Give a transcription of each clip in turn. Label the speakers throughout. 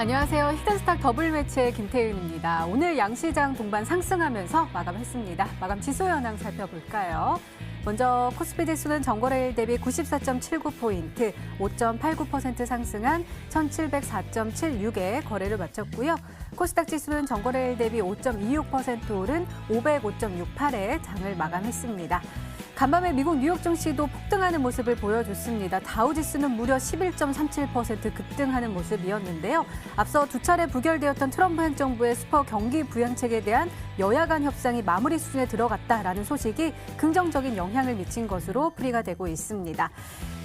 Speaker 1: 안녕하세요. 히든스탁 더블 매치의 김태윤입니다. 오늘 양시장 동반 상승하면서 마감했습니다. 마감 지수 현황 살펴볼까요? 먼저 코스피 지수는 전거래일 대비 94.79포인트, 5.89% 상승한 1704.76에 거래를 마쳤고요. 코스닥 지수는 전거래일 대비 5.26% 오른 505.68에 장을 마감했습니다. 간밤에 미국 뉴욕 증시도 폭등하는 모습을 보여줬습니다. 다우지수는 무려 11.37% 급등하는 모습이었는데요. 앞서 두 차례 부결되었던 트럼프 행정부의 슈퍼 경기 부양책에 대한 여야 간 협상이 마무리 수준에 들어갔다라는 소식이 긍정적인 영향을 미친 것으로 풀이가 되고 있습니다.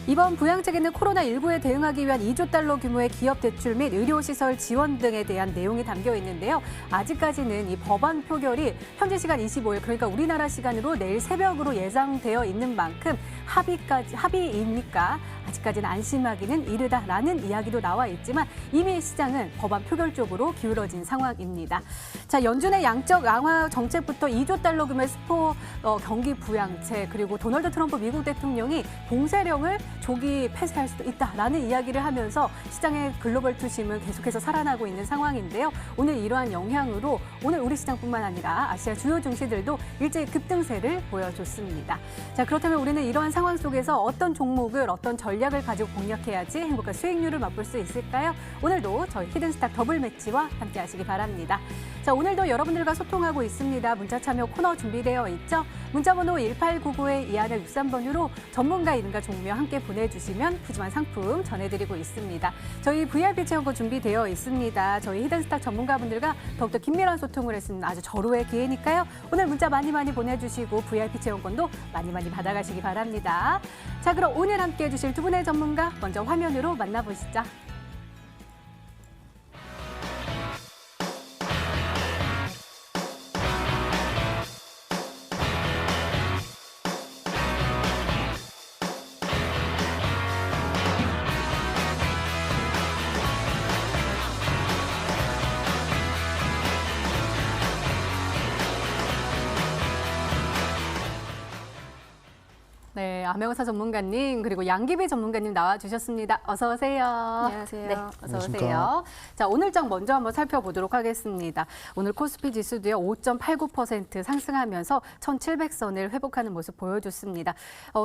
Speaker 1: 이번 부양책에는 코로나19에 대응하기 위한 2조 달러 규모의 기업 대출 및 의료시설 지원 등에 대한 내용이 담겨 있는데요. 아직까지는 이 법안 표결이 현지 시간 25일, 그러니까 우리나라 시간으로 내일 새벽으로 예상되어 있는 만큼 합의이니까 아직까지는 안심하기는 이르다라는 이야기도 나와 있지만 이미 시장은 법안 표결 쪽으로 기울어진 상황입니다. 자, 연준의 양적 양화 정책부터 2조 달러 규모의 슈퍼 경기 부양책, 그리고 도널드 트럼프 미국 대통령이 봉쇄령을 조기 폐쇄할 수도 있다라는 이야기를 하면서 시장의 글로벌 투심은 계속해서 살아나고 있는 상황인데요. 오늘 이러한 영향으로 오늘 우리 시장뿐만 아니라 아시아 주요 증시들도 일제히 급등세를 보여줬습니다. 자, 그렇다면 우리는 이러한 상황 속에서 어떤 종목을 어떤 전략을 가지고 공략해야지 행복한 수익률을 맛볼 수 있을까요? 오늘도 저희 히든스탁 더블 매치와 함께 하시기 바랍니다. 자, 오늘도 여러분들과 소통하고 있습니다. 문자 참여 코너 준비되어 있죠? 문자번호 1899-2163번으로 전문가 이름과 종묘 함께 보내주시면 푸짐한 상품 전해드리고 있습니다. 저희 VIP 체험권 준비되어 있습니다. 저희 히든스탁 전문가분들과 더욱더 긴밀한 소통을 했는 아주 절호의 기회니까요. 오늘 문자 많이 보내주시고 VIP 체험권도 많이 받아가시기 바랍니다. 자, 그럼 오늘 함께 해주실 두 분의 전문가 먼저 화면으로 만나보시죠. 네, 암행어사 전문가님 그리고 양기비 전문가님 나와주셨습니다. 어서 오세요.
Speaker 2: 안녕하세요.
Speaker 1: 네, 어서 오세요. 자, 오늘 장 먼저 한번 살펴보도록 하겠습니다. 오늘 코스피 지수도요 5.89% 상승하면서 1,700선을 회복하는 모습 보여줬습니다.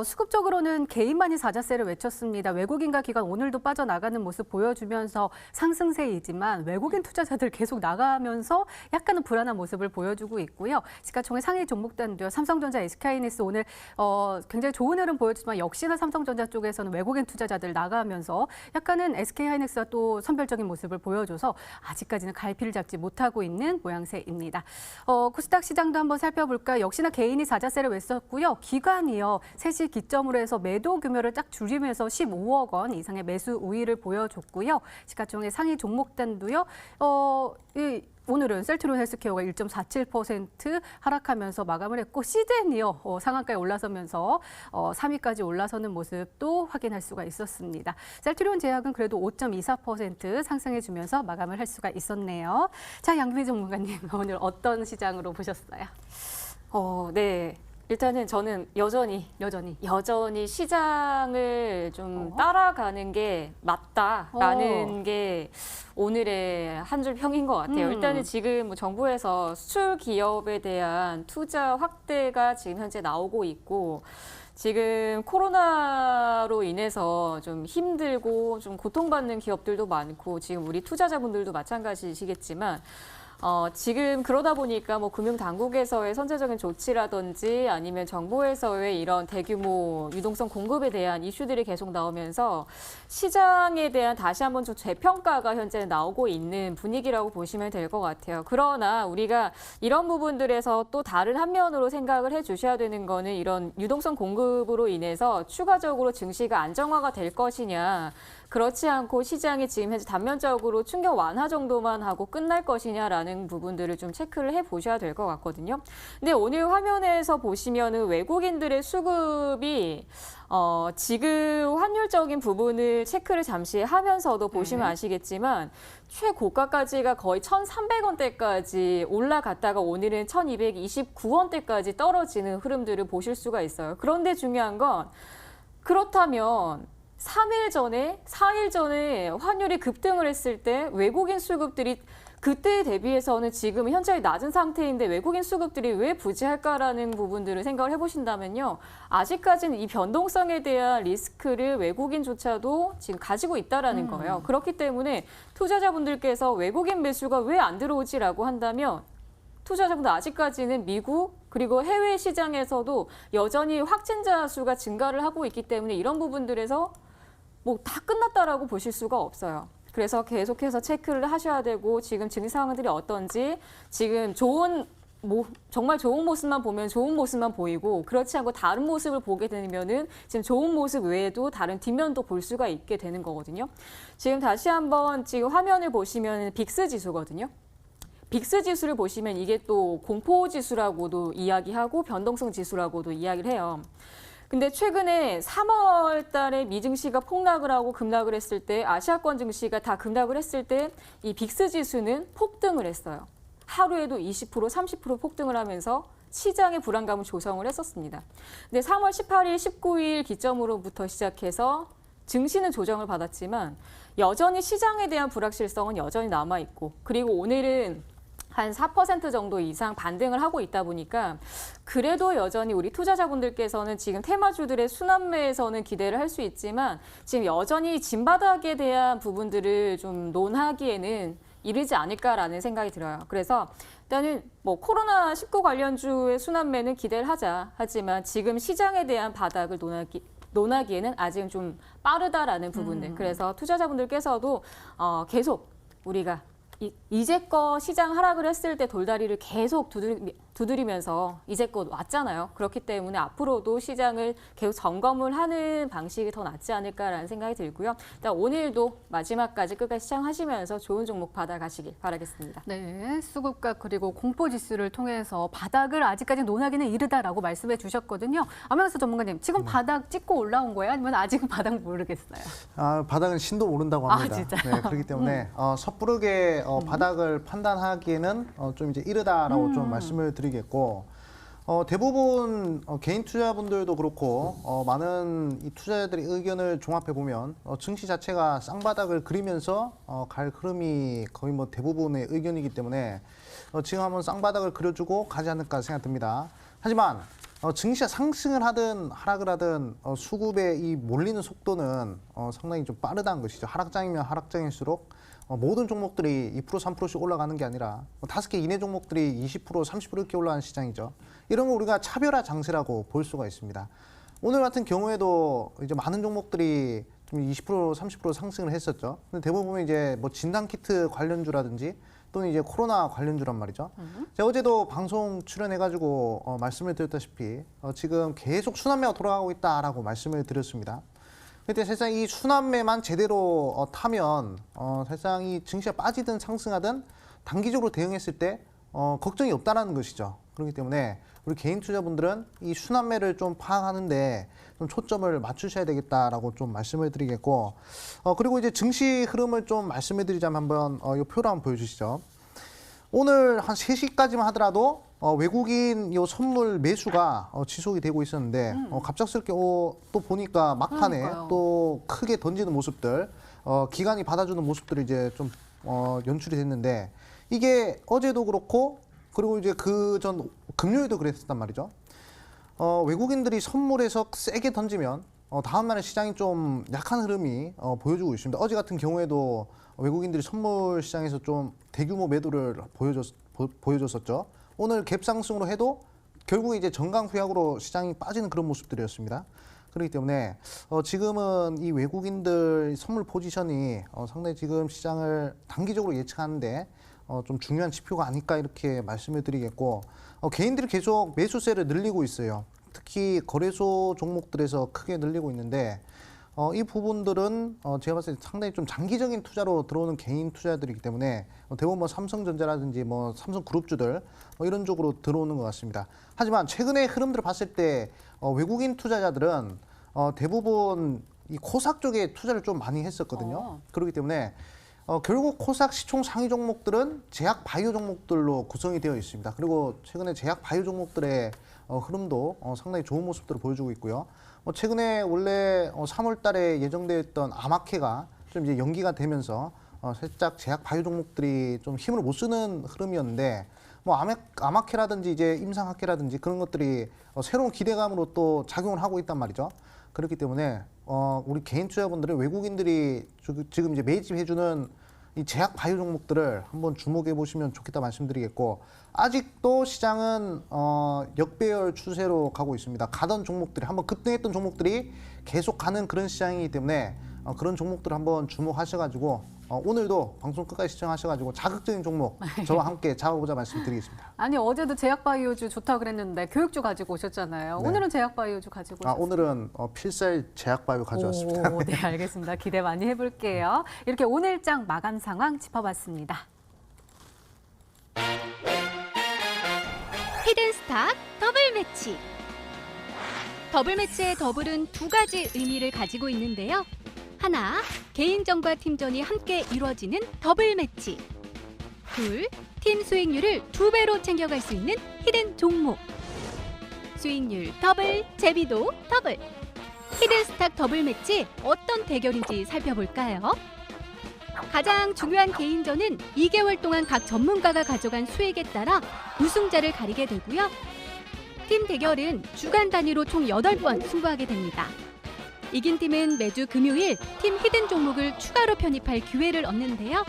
Speaker 1: 수급적으로는 개인만이 사자세를 외쳤습니다. 외국인과 기관 오늘도 빠져나가는 모습 보여주면서 상승세이지만 외국인 투자자들 계속 나가면서 약간은 불안한 모습을 보여주고 있고요. 시가총액 상위 종목단도요. 삼성전자, SK하이닉스 오늘 굉장히 좋은 흐름 보여주지만 역시나 삼성전자 쪽에서는 외국인 투자자들 나가면서 약간은 SK하이닉스가 또 선별적인 모습을 보여줘서 아직까지는 갈피를 잡지 못하고 있는 모양새입니다. 코스닥 시장도 한번 살펴볼까요? 역시나 개인이 사자세를 외쳤고요. 기관이요. 3시 기점으로 해서 매도 규모를 딱 줄이면서 15억 원 이상의 매수 우위를 보여줬고요. 시가총액 상위 종목단도요. 오늘은 셀트리온 헬스케어가 1.47% 하락하면서 마감을 했고 시젠이요 상한가에 올라서면서 3위까지 올라서는 모습도 확인할 수가 있었습니다. 셀트리온 제약은 그래도 5.24% 상승해주면서 마감을 할 수가 있었네요. 자, 양기비 전문가님 오늘 어떤 시장으로 보셨어요?
Speaker 2: 네. 일단은 저는 여전히 시장을 좀 따라가는 게 맞다라는 게 오늘의 한 줄 평인 것 같아요. 일단은 지금 뭐 정부에서 수출 기업에 대한 투자 확대가 지금 현재 나오고 있고 지금 코로나로 인해서 좀 힘들고 좀 고통받는 기업들도 많고 지금 우리 투자자분들도 마찬가지시겠지만 지금 그러다 보니까 뭐 금융당국에서의 선제적인 조치라든지 아니면 정부에서의 이런 대규모 유동성 공급에 대한 이슈들이 계속 나오면서 시장에 대한 다시 한번 좀 재평가가 현재 나오고 있는 분위기라고 보시면 될 것 같아요. 그러나 우리가 이런 부분들에서 또 다른 한 면으로 생각을 해 주셔야 되는 거는 이런 유동성 공급으로 인해서 추가적으로 증시가 안정화가 될 것이냐, 그렇지 않고 시장이 지금 현재 단면적으로 충격 완화 정도만 하고 끝날 것이냐라는 부분들을 좀 체크를 해보셔야 될 것 같거든요. 근데 오늘 화면에서 보시면은 외국인들의 수급이 지금 환율적인 부분을 체크를 잠시 하면서도 보시면 아시겠지만 최고가까지가 거의 1,300원대까지 올라갔다가 오늘은 1,229원대까지 떨어지는 흐름들을 보실 수가 있어요. 그런데 중요한 건 그렇다면 3일 전에, 4일 전에 환율이 급등을 했을 때 외국인 수급들이 그때에 대비해서는 지금 현재 낮은 상태인데 외국인 수급들이 왜 부재할까라는 부분들을 생각을 해보신다면요. 아직까지는 이 변동성에 대한 리스크를 외국인조차도 지금 가지고 있다라는 거예요. 그렇기 때문에 투자자분들께서 외국인 매수가 왜 안 들어오지라고 한다면 투자자분들 아직까지는 미국 그리고 해외 시장에서도 여전히 확진자 수가 증가를 하고 있기 때문에 이런 부분들에서 뭐 다 끝났다라고 보실 수가 없어요. 그래서 계속해서 체크를 하셔야 되고 지금 증시 상황들이 어떤지 지금 정말 좋은 모습만 보면 좋은 모습만 보이고 그렇지 않고 다른 모습을 보게 되면은 지금 좋은 모습 외에도 다른 뒷면도 볼 수가 있게 되는 거거든요. 지금 다시 한번 지금 화면을 보시면 빅스 지수거든요. 빅스 지수를 보시면 이게 또 공포 지수라고도 이야기하고 변동성 지수라고도 이야기를 해요. 근데 최근에 3월 달에 미 증시가 폭락을 하고 급락을 했을 때 아시아권 증시가 다 급락을 했을 때 이 빅스 지수는 폭등을 했어요. 하루에도 20%, 30% 폭등을 하면서 시장의 불안감을 조성을 했었습니다. 근데 3월 18일, 19일 기점으로부터 시작해서 증시는 조정을 받았지만 여전히 시장에 대한 불확실성은 여전히 남아있고 그리고 오늘은 한 4% 정도 이상 반등을 하고 있다 보니까 그래도 여전히 우리 투자자분들께서는 지금 테마주들의 순환매에서는 기대를 할 수 있지만 지금 여전히 진바닥에 대한 부분들을 좀 논하기에는 이르지 않을까라는 생각이 들어요. 그래서 일단은 뭐 코로나19 관련주의 순환매는 기대를 하자. 하지만 지금 시장에 대한 바닥을 논하기에는 아직은 좀 빠르다라는 부분들. 그래서 투자자분들께서도 계속 우리가 이제껏 시장 하락을 했을 때 돌다리를 계속 두드리면서 이제껏 왔잖아요. 그렇기 때문에 앞으로도 시장을 계속 점검을 하는 방식이 더 낫지 않을까라는 생각이 들고요. 일단 오늘도 마지막까지 끝까지 시장하시면서 좋은 종목 받아가시길 바라겠습니다.
Speaker 1: 네, 수급각 그리고 공포지수를 통해서 바닥을 아직까지 논하기는 이르다라고 말씀해 주셨거든요. 안명수 전문가님, 지금 바닥 찍고 올라온 거예요? 아니면 아직은 바닥 모르겠어요?
Speaker 3: 바닥은 신도 모른다고 합니다.
Speaker 1: 진짜요?
Speaker 3: 네, 그렇기 때문에 섣부르게 바닥을 판단하기에는 좀 이제 이르다라고 좀 말씀을 드리겠고 대부분 개인 투자분들도 그렇고 많은 이 투자자들의 의견을 종합해 보면 증시 자체가 쌍바닥을 그리면서 갈 흐름이 거의 뭐 대부분의 의견이기 때문에 지금 한번 쌍바닥을 그려주고 가지 않을까 생각됩니다. 하지만 증시가 상승을 하든 하락을 하든 수급의 이 몰리는 속도는 상당히 좀 빠르다는 것이죠. 하락장이면 하락장일수록 모든 종목들이 2%, 3%씩 올라가는 게 아니라 5개 이내 종목들이 20%, 30% 이렇게 올라가는 시장이죠. 이런 거 우리가 차별화 장세라고 볼 수가 있습니다. 오늘 같은 경우에도 이제 많은 종목들이 좀 20%, 30% 상승을 했었죠. 근데 대부분 이제 뭐 진단키트 관련주라든지 또는 이제 코로나 관련주란 말이죠. 제가 어제도 방송 출연해가지고 말씀을 드렸다시피 지금 계속 순환매가 돌아가고 있다라고 말씀을 드렸습니다. 그때 사실상 이 순환매만 제대로 타면 사실상 이 증시가 빠지든 상승하든 단기적으로 대응했을 때 걱정이 없다라는 것이죠. 그렇기 때문에 우리 개인 투자분들은 이 순환매를 좀 파악하는데 좀 초점을 맞추셔야 되겠다라고 좀 말씀을 드리겠고 그리고 이제 증시 흐름을 좀 말씀을 드리자면 한번 이 표를 한번 보여주시죠. 오늘 한 3시까지만 하더라도 외국인 요 선물 매수가 지속이 되고 있었는데 갑작스럽게 또 보니까 막판에
Speaker 1: 그러니까요.
Speaker 3: 또 크게 던지는 모습들 기관이 받아주는 모습들이 이제 좀 연출이 됐는데 이게 어제도 그렇고 그리고 이제 그 전 금요일도 그랬단 말이죠. 외국인들이 선물에서 세게 던지면 다음 날에 시장이 좀 약한 흐름이 보여주고 있습니다. 어제 같은 경우에도 외국인들이 선물 시장에서 좀 대규모 매도를 보여줬었죠. 오늘 갭 상승으로 해도 결국 이제 정강후약으로 시장이 빠지는 그런 모습들이었습니다. 그렇기 때문에 지금은 이 외국인들 선물 포지션이 상당히 지금 시장을 단기적으로 예측하는데 좀 중요한 지표가 아닐까 이렇게 말씀을 드리겠고 개인들이 계속 매수세를 늘리고 있어요. 특히 거래소 종목들에서 크게 늘리고 있는데 이 부분들은 제가 봤을 때 상당히 좀 장기적인 투자로 들어오는 개인 투자들이기 때문에 대부분 뭐 삼성전자라든지 뭐 삼성그룹주들 이런 쪽으로 들어오는 것 같습니다. 하지만 최근의 흐름들을 봤을 때 외국인 투자자들은 대부분 이 코스닥 쪽에 투자를 좀 많이 했었거든요. 그렇기 때문에 결국 코스닥 시총 상위 종목들은 제약 바이오 종목들로 구성이 되어 있습니다. 그리고 최근에 제약 바이오 종목들의 흐름도 상당히 좋은 모습들을 보여주고 있고요. 최근에 원래 3월 달에 예정되어 있던 아마케가 좀 이제 연기가 되면서 살짝 제약 바이오 종목들이 좀 힘을 못 쓰는 흐름이었는데 아마케라든지 이제 임상학계라든지 그런 것들이 새로운 기대감으로 또 작용을 하고 있단 말이죠. 그렇기 때문에 우리 개인 투자분들은 외국인들이 지금 이제 매집해주는 이 제약 바이오 종목들을 한번 주목해 보시면 좋겠다 말씀드리겠고, 아직도 시장은 역배열 추세로 가고 있습니다. 가던 종목들이 한번 급등했던 종목들이 계속 가는 그런 시장이기 때문에 그런 종목들 한번 주목하셔가지고 오늘도 방송 끝까지 시청하셔가지고 자극적인 종목 저와 함께 잡아보자 말씀드리겠습니다.
Speaker 1: 아니 어제도 제약바이오주 좋다고 그랬는데 교육주 가지고 오셨잖아요.
Speaker 3: 네.
Speaker 1: 오늘은 제약바이오주 가지고 오셨어요.
Speaker 3: 오늘은 필살 제약바이오 가져왔습니다.
Speaker 1: 네, 알겠습니다. 기대 많이 해볼게요. 이렇게 오늘장 마감 상황 짚어봤습니다.
Speaker 4: 히든스탁 더블 매치. 더블 매치의 더블은 두 가지 의미를 가지고 있는데요. 하나, 개인전과 팀전이 함께 이루어지는 더블 매치. 둘, 팀 수익률을 2배로 챙겨갈 수 있는 히든 종목. 수익률 더블, 재미도 더블. 히든스탁 더블 매치 어떤 대결인지 살펴볼까요? 가장 중요한 개인전은 2개월 동안 각 전문가가 가져간 수익에 따라 우승자를 가리게 되고요. 팀 대결은 주간 단위로 총 8번 승부하게 됩니다. 이긴 팀은 매주 금요일 팀 히든 종목을 추가로 편입할 기회를 얻는데요.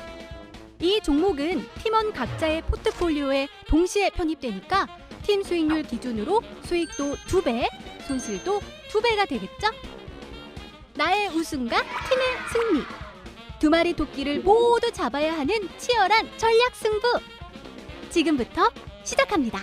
Speaker 4: 이 종목은 팀원 각자의 포트폴리오에 동시에 편입되니까 팀 수익률 기준으로 수익도 2배, 손실도 2배가 되겠죠? 나의 우승과 팀의 승리. 두 마리 토끼를 모두 잡아야 하는 치열한 전략 승부. 지금부터 시작합니다.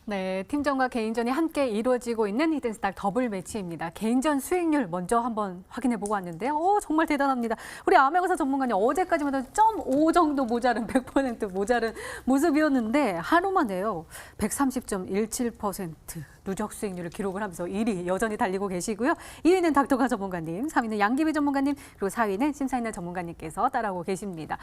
Speaker 1: 네, 팀전과 개인전이 함께 이루어지고 있는 히든스탁 더블 매치입니다. 개인전 수익률 먼저 한번 확인해 보고 왔는데요. 정말 대단합니다. 우리 아메고사 전문가님 어제까지만 해도 0.5 정도 모자른 100% 모자른 모습이었는데 하루 만에요. 130.17% 누적 수익률을 기록을 하면서 1위 여전히 달리고 계시고요. 2위는 닥터가 전문가님, 3위는 양기비 전문가님, 그리고 4위는 심사인의 전문가님께서 따라오고 계십니다.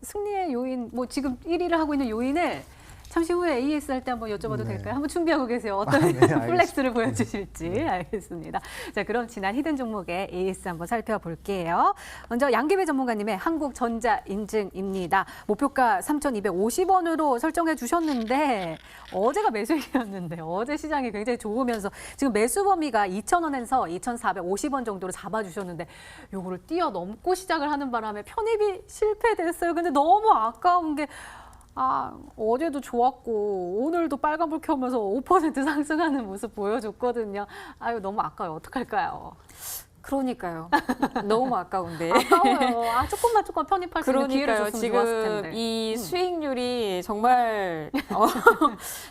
Speaker 1: 승리의 요인, 지금 1위를 하고 있는 요인을 잠시 후에 AS 할 때 한번 여쭤봐도 될까요? 한번 준비하고 계세요. 어떤 플렉스를 보여주실지. 알겠습니다. 자, 그럼 지난 히든 종목의 AS 한번 살펴볼게요. 먼저 양기배 전문가님의 한국전자 인증입니다. 목표가 3,250원으로 설정해 주셨는데 어제가 매수일이었는데 어제 시장이 굉장히 좋으면서 지금 매수 범위가 2,000원에서 2,450원 정도로 잡아주셨는데 요거를 뛰어넘고 시작을 하는 바람에 편입이 실패됐어요. 근데 너무 아까운 게 어제도 좋았고 오늘도 빨간불 켜면서 5% 상승하는 모습 보여줬거든요. 너무 아까워요. 어떡할까요?
Speaker 2: 그러니까요. 너무 아까운데.
Speaker 1: 아까워요. 조금만 편입할 수 있는 기회를
Speaker 2: 그러니까요.
Speaker 1: 줬으면 좋았을 텐데.
Speaker 2: 지금 이 수익률이 정말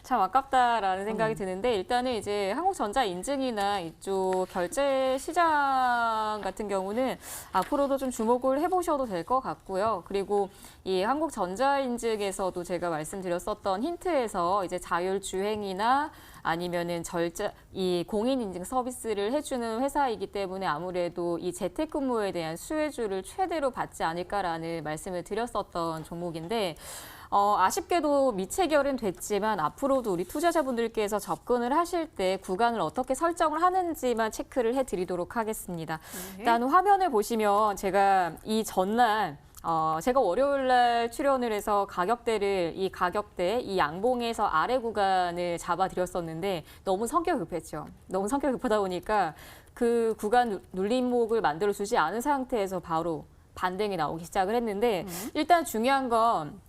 Speaker 2: 참 아깝다라는 생각이 드는데 일단은 이제 한국전자 인증이나 이쪽 결제 시장 같은 경우는 앞으로도 좀 주목을 해보셔도 될 것 같고요. 그리고 이 한국전자 인증에서도 제가 말씀드렸었던 힌트에서 이제 자율주행이나 아니면은 이 공인인증 서비스를 해주는 회사이기 때문에 아무래도 이 재택근무에 대한 수혜주를 최대로 받지 않을까라는 말씀을 드렸었던 종목인데 아쉽게도 미체결은 됐지만 앞으로도 우리 투자자분들께서 접근을 하실 때 구간을 어떻게 설정을 하는지만 체크를 해드리도록 하겠습니다. 일단 화면을 보시면 제가 이 전날 제가 월요일 날 출연을 해서 이 양봉에서 아래 구간을 잡아드렸었는데 너무 성격 급했죠. 너무 성격 급하다 보니까 그 구간 눌림목을 만들어주지 않은 상태에서 바로 반등이 나오기 시작을 했는데 일단 중요한 건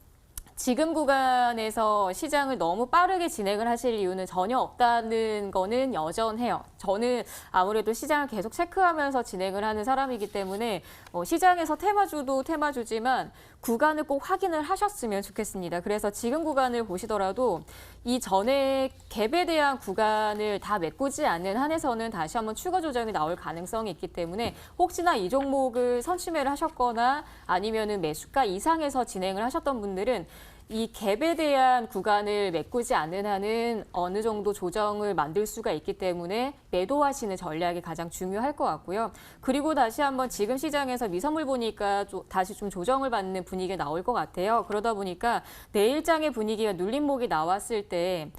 Speaker 2: 지금 구간에서 시장을 너무 빠르게 진행을 하실 이유는 전혀 없다는 거는 여전해요. 저는 아무래도 시장을 계속 체크하면서 진행을 하는 사람이기 때문에 시장에서 테마주도 테마주지만 구간을 꼭 확인을 하셨으면 좋겠습니다. 그래서 지금 구간을 보시더라도 이 전에 갭에 대한 구간을 다 메꾸지 않는 한에서는 다시 한번 추가 조정이 나올 가능성이 있기 때문에 혹시나 이 종목을 선취매를 하셨거나 아니면은 매수가 이상에서 진행을 하셨던 분들은 이 갭에 대한 구간을 메꾸지 않는 한은 어느 정도 조정을 만들 수가 있기 때문에 매도하시는 전략이 가장 중요할 것 같고요. 그리고 다시 한번 지금 시장에서 미선물 보니까 다시 좀 조정을 받는 분위기가 나올 것 같아요. 그러다 보니까 내일장의 분위기가 눌림목이 나왔을 때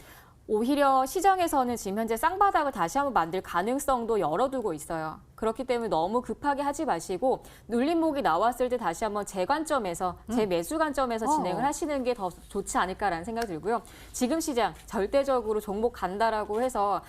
Speaker 2: 오히려 시장에서는 지금 현재 쌍바닥을 다시 한번 만들 가능성도 열어두고 있어요. 그렇기 때문에 너무 급하게 하지 마시고 눌림목이 나왔을 때 다시 한번 제 관점에서 제 매수 관점에서 진행을 하시는 게 더 좋지 않을까라는 생각이 들고요. 지금 시장 절대적으로 종목 간다라고 해서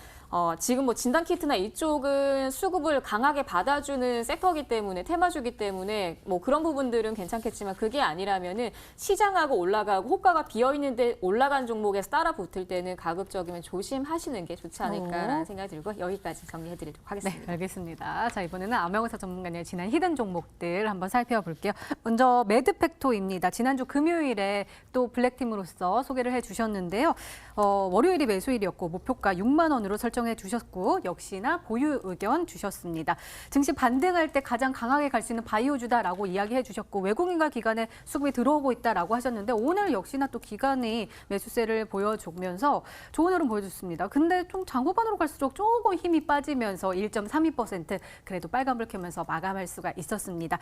Speaker 2: 지금 뭐 진단키트나 이쪽은 수급을 강하게 받아주는 섹터이기 때문에 테마주기 때문에 뭐 그런 부분들은 괜찮겠지만 그게 아니라면은 시장하고 올라가고 호가가 비어 있는데 올라간 종목에서 따라 붙을 때는 가급적이면 조심하시는 게 좋지 않을까라는 생각이 들고 여기까지 정리해드리도록 하겠습니다.
Speaker 1: 네, 알겠습니다. 자, 이번에는 암호회사 전문가의 지난 히든 종목들 한번 살펴볼게요. 먼저 매드팩토입니다. 지난주 금요일에 또 블랙팀으로서 소개를 해주셨는데요. 월요일이 매수일이었고 목표가 6만 원으로 설정해 주셨고 역시나 보유 의견 주셨습니다. 증시 반등할 때 가장 강하게 갈 수 있는 바이오주다라고 이야기해 주셨고 외국인과 기관의 수급이 들어오고 있다라고 하셨는데 오늘 역시나 또 기관이 매수세를 보여주면서 좋은 흐름 보여줬습니다. 근데 좀 장후반으로 갈수록 조금 힘이 빠지면서 1.32% 그래도 빨간불 켜면서 마감할 수가 있었습니다.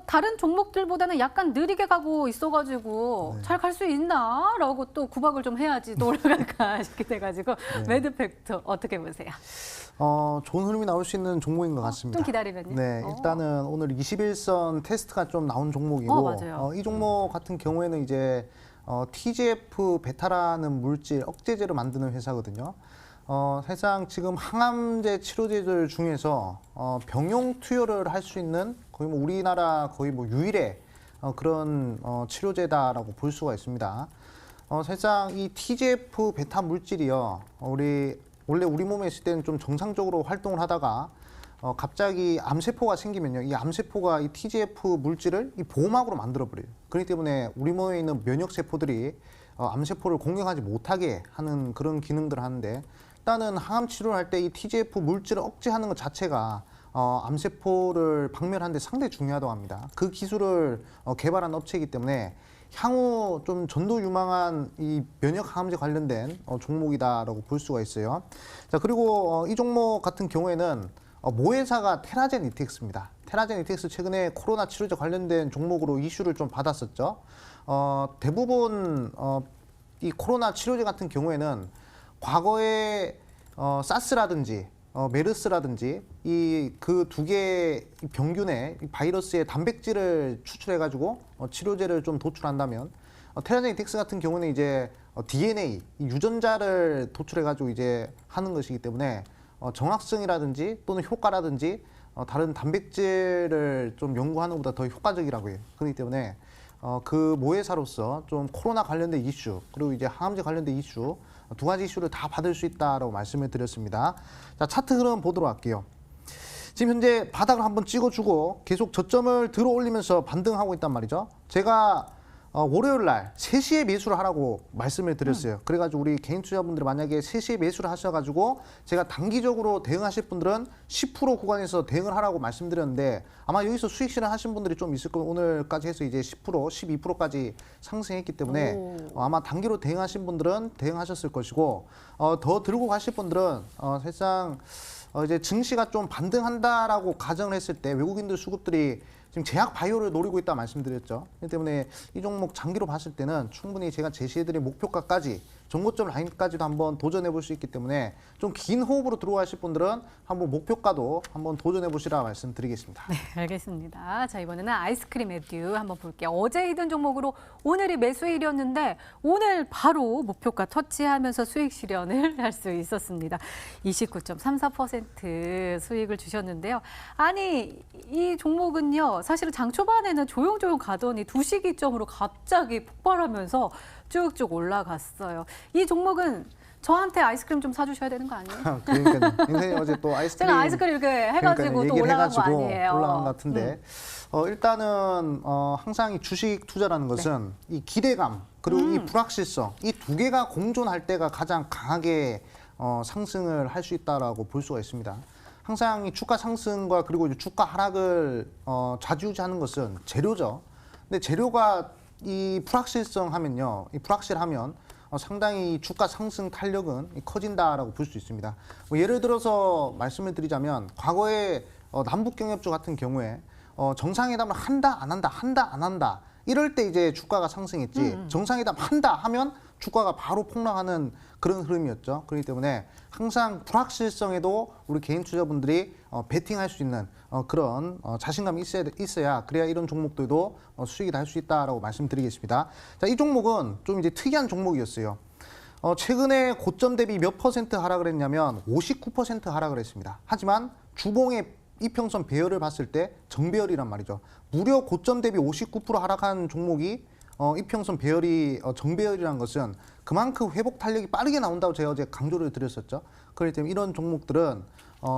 Speaker 1: 다른 종목들보다는 약간 느리게 가고 있어가지고 잘 갈 수 있나라고 또 구박을 좀 해야지 또 올라갈까 싶게 돼가지고 매드팩토 어떻게 보세요?
Speaker 3: 좋은 흐름이 나올 수 있는 종목인 것 같습니다.
Speaker 1: 좀 기다리면요.
Speaker 3: 네, 일단은 오늘 21선 테스트가 좀 나온 종목이고
Speaker 1: 맞아요.
Speaker 3: 이 종목 같은 경우에는 이제 TGF 베타라는 물질 억제제를 만드는 회사거든요. 사실상 지금 항암제 치료제들 중에서 병용 투여를 할 수 있는 거의 뭐 우리나라 거의 뭐 유일의 그런 치료제다라고 볼 수가 있습니다. 사실상 이 TGF 베타 물질이요, 원래 우리 몸에 있을 때는 좀 정상적으로 활동을 하다가 갑자기 암세포가 생기면요, 이 암세포가 이 TGF 물질을 이 보호막으로 만들어버려요. 그렇기 때문에 우리 몸에 있는 면역세포들이 암세포를 공격하지 못하게 하는 그런 기능들을 하는데, 일단은 항암 치료를 할 때 이 TGF 물질을 억제하는 것 자체가 암세포를 박멸하는 데 상당히 중요하다고 합니다. 그 기술을 개발한 업체이기 때문에 향후 좀 전도 유망한 이 면역 항암제 관련된 종목이다라고 볼 수가 있어요. 자, 그리고 이 종목 같은 경우에는 모회사가 테라젠 이텍스입니다. 테라젠 이텍스 최근에 코로나 치료제 관련된 종목으로 이슈를 좀 받았었죠. 대부분 이 코로나 치료제 같은 경우에는 과거에 사스라든지 메르스라든지 이 그 두 개의 병균의 바이러스의 단백질을 추출해가지고 치료제를 좀 도출한다면 테라젠 이텍스 같은 경우는 이제 DNA 유전자를 도출해가지고 이제 하는 것이기 때문에 정확성이라든지 또는 효과라든지 다른 단백질을 좀 연구하는 것보다 더 효과적이라고 해요. 그렇기 때문에 그 모회사로서 좀 코로나 관련된 이슈 그리고 이제 항암제 관련된 이슈 두 가지 이슈를 다 받을 수 있다라고 말씀을 드렸습니다. 자, 차트 흐름 보도록 할게요. 지금 현재 바닥을 한번 찍어주고 계속 저점을 들어 올리면서 반등하고 있단 말이죠. 제가 월요일 날 3시에 매수를 하라고 말씀을 드렸어요. 그래가지고 우리 개인 투자분들이 만약에 3시에 매수를 하셔가지고 제가 단기적으로 대응하실 분들은 10% 구간에서 대응을 하라고 말씀드렸는데 아마 여기서 수익 실현하신 분들이 좀 있을 거예요. 오늘까지 해서 이제 10%, 12%까지 상승했기 때문에 아마 단기로 대응하신 분들은 대응하셨을 것이고 더 들고 가실 분들은 사실상 이제 증시가 좀 반등한다라고 가정을 했을 때 외국인들 수급들이 지금 제약 바이오를 노리고 있다 말씀드렸죠. 그렇기 때문에 이 종목 장기로 봤을 때는 충분히 제가 제시해드린 목표가까지 전고점 라인까지도 한번 도전해 볼 수 있기 때문에 좀 긴 호흡으로 들어가실 분들은 한번 목표가도 한번 도전해 보시라 말씀드리겠습니다.
Speaker 1: 네, 알겠습니다. 자, 이번에는 아이스크림 에듀 한번 볼게요. 어제 히든 종목으로 오늘이 매수일이었는데 오늘 바로 목표가 터치하면서 수익 실현을 할 수 있었습니다. 29.34% 수익을 주셨는데요. 아니, 이 종목은요. 사실은 장 초반에는 조용조용 가더니 2시 기점으로 갑자기 폭발하면서 쭉쭉 올라갔어요. 이 종목은 저한테 아이스크림 좀 사주셔야 되는 거 아니에요?
Speaker 3: 그러니까 선생님 어제 또 아이스크림
Speaker 1: 제가 아이스크림 이렇게 해가지고 또 올라간 거 아니에요?
Speaker 3: 올라간 것 같은데 일단은 항상 이 주식 투자라는 것은 이 기대감 그리고 이 불확실성 이 두 개가 공존할 때가 가장 강하게 상승을 할 수 있다라고 볼 수가 있습니다. 항상 이 주가 상승과 그리고 주가 하락을 좌지우지하는 것은 재료죠. 근데 재료가 이 불확실성 하면요, 이 불확실하면 상당히 주가 상승 탄력은 커진다라고 볼 수 있습니다. 뭐 예를 들어서 말씀을 드리자면 과거에 남북 경협주 같은 경우에 정상회담을 한다 안 한다 한다 안 한다 이럴 때 이제 주가가 상승했지 정상회담 한다 하면 주가가 바로 폭락하는 그런 흐름이었죠. 그렇기 때문에 항상 불확실성에도 우리 개인 투자분들이 베팅할 수 있는 그런 자신감이 있어야 그래야 이런 종목들도 수익이 날 수 있다라고 말씀드리겠습니다. 자, 이 종목은 좀 이제 특이한 종목이었어요. 최근에 고점 대비 몇 퍼센트 하락을 했냐면 59% 하락을 했습니다. 하지만 주봉의 이평선 배열을 봤을 때 정배열이란 말이죠. 무려 고점 대비 59% 하락한 종목이 이평선 배열이 정배열이라는 것은 그만큼 회복 탄력이 빠르게 나온다고 제가 어제 강조를 드렸었죠. 그렇기 때문에 이런 종목들은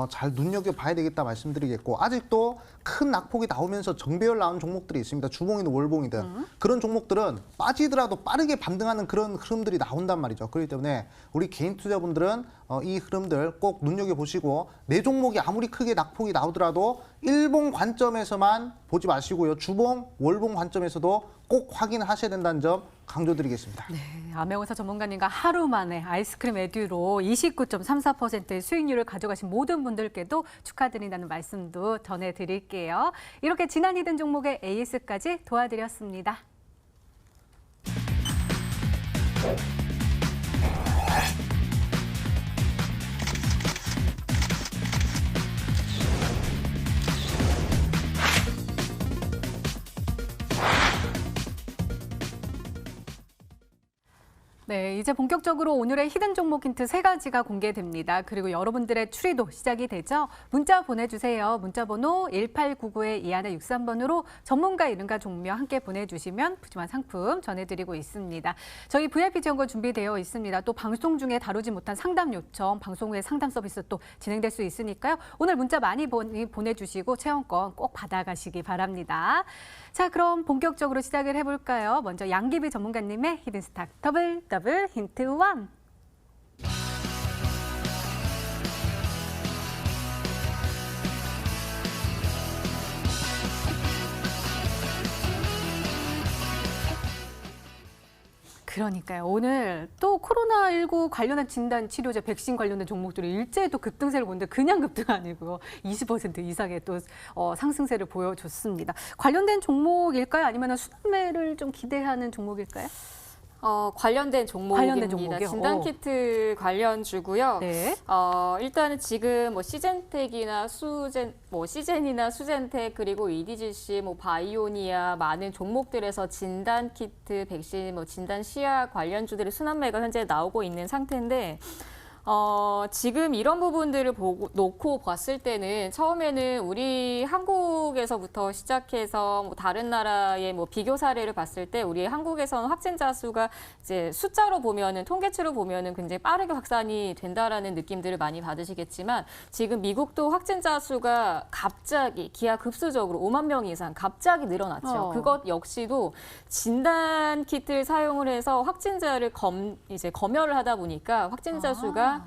Speaker 3: 잘 눈여겨봐야 되겠다 말씀드리겠고 아직도 큰 낙폭이 나오면서 정배열 나온 종목들이 있습니다. 주봉이든 월봉이든 그런 종목들은 빠지더라도 빠르게 반등하는 그런 흐름들이 나온단 말이죠. 그렇기 때문에 우리 개인 투자분들은 이 흐름들 꼭 눈여겨보시고 내 종목이 아무리 크게 낙폭이 나오더라도 일봉 관점에서만 보지 마시고요. 주봉, 월봉 관점에서도 꼭 확인하셔야 된다는 점 강조드리겠습니다.
Speaker 1: 네, 암행어사 전문가님과 하루 만에 아이스크림 에듀로 29.34%의 수익률을 가져가신 모든 분들께도 축하드린다는 말씀도 전해드릴게요. 이렇게 지난 히든 종목의 AS까지 도와드렸습니다. 네, 이제 본격적으로 오늘의 히든 종목 힌트 3가지가 공개됩니다. 그리고 여러분들의 추리도 시작이 되죠. 문자 보내주세요. 문자 번호 1899-2163번으로 전문가 이름과 종명 함께 보내주시면 푸짐한 상품 전해드리고 있습니다. 저희 VIP 지원권 준비되어 있습니다. 또 방송 중에 다루지 못한 상담 요청, 방송 후에 상담 서비스 또 진행될 수 있으니까요. 오늘 문자 많이 보내주시고 체험권 꼭 받아가시기 바랍니다. 자, 그럼 본격적으로 시작을 해볼까요? 먼저 양기비 전문가님의 히든스탁 더블 힌트 1. 그러니까요. 오늘 또 코로나19 관련한 진단 치료제, 백신 관련된 종목들이 일제히 또 급등세를 보는데 그냥 급등 아니고요. 20% 이상의 또 상승세를 보여줬습니다. 관련된 종목일까요? 아니면 순매를 좀 기대하는 종목일까요?
Speaker 2: 관련된 종목입니다.
Speaker 1: 종목이요?
Speaker 2: 진단키트 관련주고요.
Speaker 1: 네.
Speaker 2: 일단은 지금 뭐 시젠텍이나 시젠이나 수젠텍 그리고 EDGC, 바이오니아 많은 종목들에서 진단키트, 백신, 진단 시약 관련주들의 순환매가 현재 나오고 있는 상태인데 지금 이런 부분들을 놓고 봤을 때는 처음에는 우리 한국에서부터 시작해서 뭐 다른 나라의 뭐 비교 사례를 봤을 때 우리 한국에서는 확진자 수가 이제 숫자로 보면은 통계치로 보면은 굉장히 빠르게 확산이 된다라는 느낌들을 많이 받으시겠지만 지금 미국도 확진자 수가 갑자기 기하급수적으로 5만 명 이상 갑자기 늘어났죠. 그것 역시도 진단 키트를 사용을 해서 확진자를 이제 검열을 하다 보니까 확진자 수가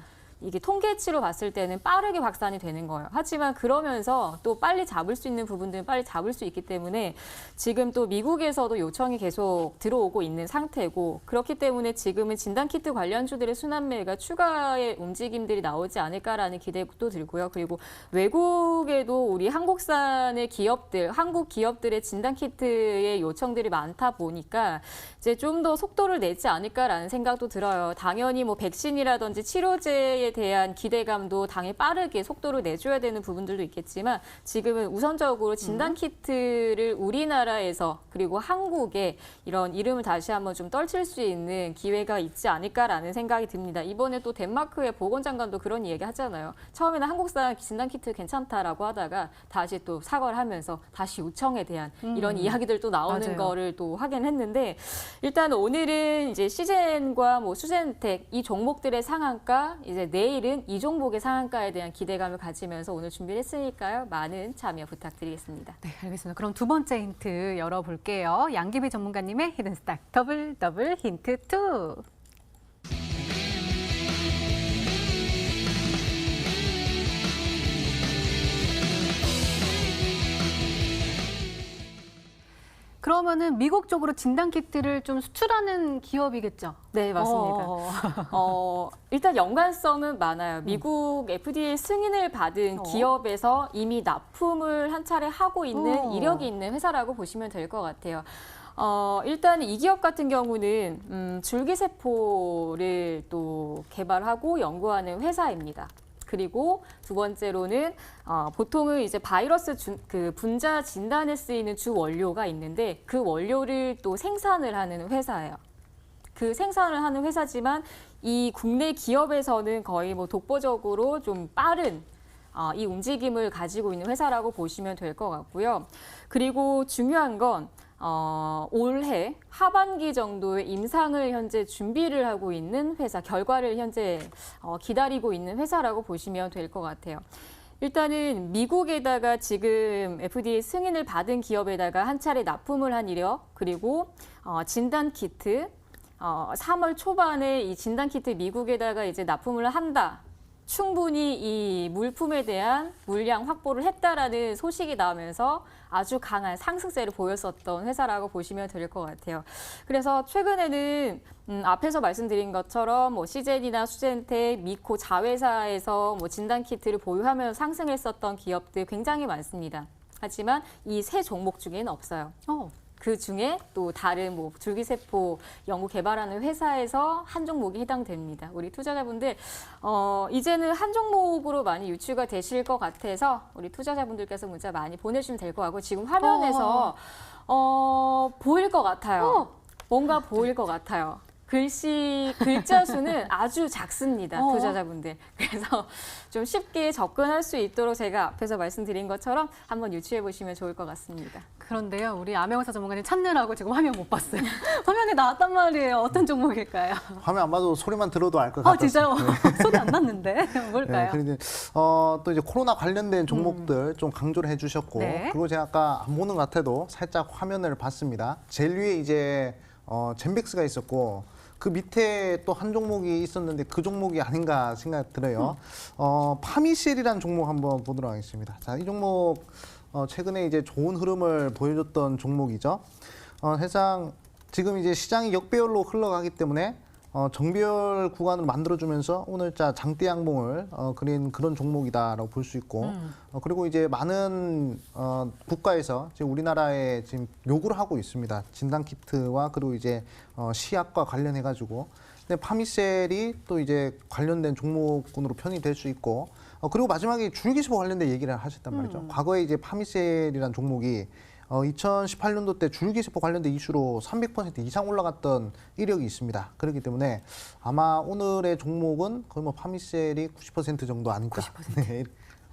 Speaker 2: 이게 통계치로 봤을 때는 빠르게 확산이 되는 거예요. 하지만 그러면서 또 빨리 잡을 수 있는 부분들은 빨리 잡을 수 있기 때문에 지금 또 미국에서도 요청이 계속 들어오고 있는 상태고 그렇기 때문에 지금은 진단키트 관련주들의 순환매가 추가의 움직임들이 나오지 않을까라는 기대도 들고요. 그리고 외국에도 우리 한국산의 기업들, 한국 기업들의 진단키트의 요청들이 많다 보니까 이제 좀 더 속도를 내지 않을까라는 생각도 들어요. 당연히 뭐 백신이라든지 치료제에 대한 기대감도 당연히 빠르게 속도를 내줘야 되는 부분들도 있겠지만 지금은 우선적으로 진단키트를 우리나라에서 그리고 한국에 이런 이름을 다시 한번 좀 떨칠 수 있는 기회가 있지 않을까라는 생각이 듭니다. 이번에 또 덴마크의 보건장관도 그런 이야기 하잖아요. 처음에는 한국산 진단키트 괜찮다라고 하다가 다시 또 사과를 하면서 다시 요청에 대한 이런 이야기들도 나오는
Speaker 1: 맞아요.
Speaker 2: 거를 또 확인했는데 일단 오늘은 이제 시젠과 뭐 수젠텍 이 종목들의 상한가 이제 내일은 이 종목의 상한가에 대한 기대감을 가지면서 오늘 준비를 했으니까요. 많은 참여 부탁드리겠습니다.
Speaker 1: 네, 알겠습니다. 그럼 두 번째 힌트 열어볼게요. 양기비 전문가님의 히든스탁 더블 힌트 2. 그러면은 미국 쪽으로 진단키트를 좀 수출하는 기업이겠죠?
Speaker 2: 네, 맞습니다. 일단 연관성은 많아요. 미국 FDA 승인을 받은 기업에서 이미 납품을 한 차례 하고 있는 이력이 있는 회사라고 보시면 될 것 같아요. 일단 이 기업 같은 경우는 줄기세포를 또 개발하고 연구하는 회사입니다. 그리고 두 번째로는 보통은 이제 바이러스 그 분자 진단에 쓰이는 주 원료가 있는데 그 원료를 또 생산을 하는 회사예요. 그 생산을 하는 회사지만 이 국내 기업에서는 거의 뭐 독보적으로 좀 빠른 이 움직임을 가지고 있는 회사라고 보시면 될 것 같고요. 그리고 중요한 건 올해 하반기 정도의 임상을 현재 준비를 하고 있는 회사, 결과를 현재 기다리고 있는 회사라고 보시면 될 것 같아요. 일단은 미국에다가 지금 FDA 승인을 받은 기업에다가 한 차례 납품을 한 이력, 그리고 진단키트, 3월 초반에 이 진단키트 미국에다가 이제 납품을 한다. 충분히 이 물품에 대한 물량 확보를 했다라는 소식이 나오면서 아주 강한 상승세를 보였었던 회사라고 보시면 될 것 같아요. 그래서 최근에는 앞에서 말씀드린 것처럼 뭐 시젠이나 수젠텍, 미코 자회사에서 뭐 진단키트를 보유하면서 상승했었던 기업들 굉장히 많습니다. 하지만 이 세 종목 중에는 없어요. 그 중에 또 다른 뭐 줄기세포 연구 개발하는 회사에서 한 종목이 해당됩니다. 우리 투자자분들 이제는 한 종목으로 많이 유추가 되실 것 같아서 우리 투자자분들께서 문자 많이 보내주시면 될 것 같고 지금 화면에서 보일 것 같아요. 뭔가 보일 것 같아요. 글자 수는 아주 작습니다, 투자자분들. 그래서 좀 쉽게 접근할 수 있도록 제가 앞에서 말씀드린 것처럼 한번 유추해 보시면 좋을 것 같습니다.
Speaker 1: 그런데요, 우리 암행어사 전문가님 찾느라고 지금 화면 못 봤어요. 화면에 나왔단 말이에요. 어떤 종목일까요?
Speaker 3: 화면 안 봐도 소리만 들어도 알 것 같아요.
Speaker 1: 진짜요? 소리 안 났는데 뭘까요?
Speaker 3: 네, 그런데 또 이제 코로나 관련된 종목들 좀 강조를 해주셨고,
Speaker 1: 네.
Speaker 3: 그리고 제가 아까 안 보는 것 같아도 살짝 화면을 봤습니다. 제일 위에 이제 젠백스가 있었고. 그 밑에 또 한 종목이 있었는데 그 종목이 아닌가 생각 들어요. 파미셀이라는 종목 한번 보도록 하겠습니다. 자, 이 종목 최근에 이제 좋은 흐름을 보여줬던 종목이죠. 사실상 지금 이제 시장이 역배열로 흘러가기 때문에 정배열 구간을 만들어주면서 오늘자 장대 양봉을 그린 그런 종목이다라고 볼 수 있고 그리고 이제 많은 국가에서 지금 우리나라에 지금 요구를 하고 있습니다. 진단키트와 그리고 이제 시약과 관련해가지고 근데 파미셀이 또 이제 관련된 종목군으로 편입될 수 있고 그리고 마지막에 줄기세포 관련된 얘기를 하셨단 말이죠. 과거에 이제 파미셀이라는 종목이 2018년도 때 줄기세포 관련된 이슈로 300% 이상 올라갔던 이력이 있습니다. 그렇기 때문에 아마 오늘의 종목은 거의 뭐 파미셀이 90% 정도 아닐까.
Speaker 1: 90%.
Speaker 3: 네,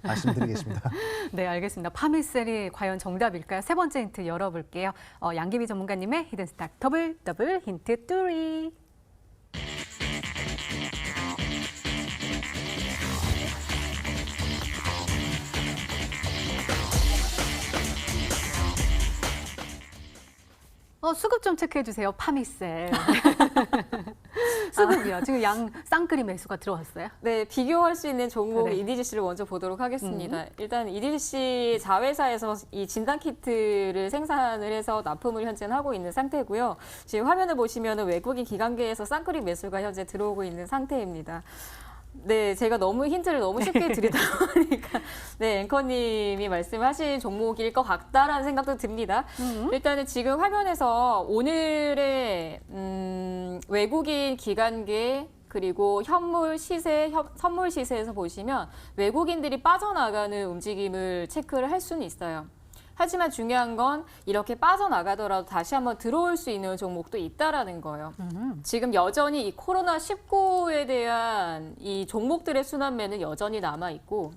Speaker 3: 말씀드리겠습니다.
Speaker 1: 네, 알겠습니다. 파미셀이 과연 정답일까요? 세 번째 힌트 열어볼게요. 양기비 전문가님의 히든스탁 더블 힌트 뚜리. 수급 좀 체크해 주세요. 파미셀. 수급이요. 지금 양 쌍끌이 매수가 들어왔어요.
Speaker 2: 네, 비교할 수 있는 종목
Speaker 1: 그래.
Speaker 2: EDGC를 먼저 보도록 하겠습니다. 일단 EDGC 자회사에서 이 진단 키트를 생산을 해서 납품을 현재는 하고 있는 상태고요. 지금 화면을 보시면 외국인 기관계에서 쌍끌이 매수가 현재 들어오고 있는 상태입니다. 네, 제가 너무 힌트를 너무 쉽게 드리다 보니까 네, 앵커님이 말씀하신 종목일 것 같다라는 생각도 듭니다. 일단은 지금 화면에서 오늘의 외국인 기관계 그리고 선물 시세에서 보시면 외국인들이 빠져나가는 움직임을 체크를 할 수는 있어요. 하지만 중요한 건 이렇게 빠져나가더라도 다시 한번 들어올 수 있는 종목도 있다라는 거예요. 지금 여전히 이 코로나19에 대한 이 종목들의 순환매는 여전히 남아있고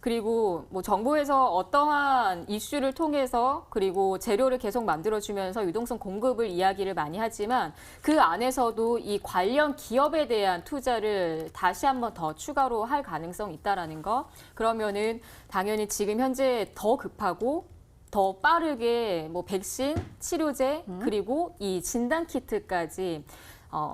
Speaker 2: 그리고 뭐 정부에서 어떠한 이슈를 통해서 그리고 재료를 계속 만들어주면서 유동성 공급을 이야기를 많이 하지만 그 안에서도 이 관련 기업에 대한 투자를 다시 한번 더 추가로 할 가능성이 있다라는 거. 그러면은 당연히 지금 현재 더 급하고 더 빠르게 뭐 백신, 치료제 그리고 이 진단 키트까지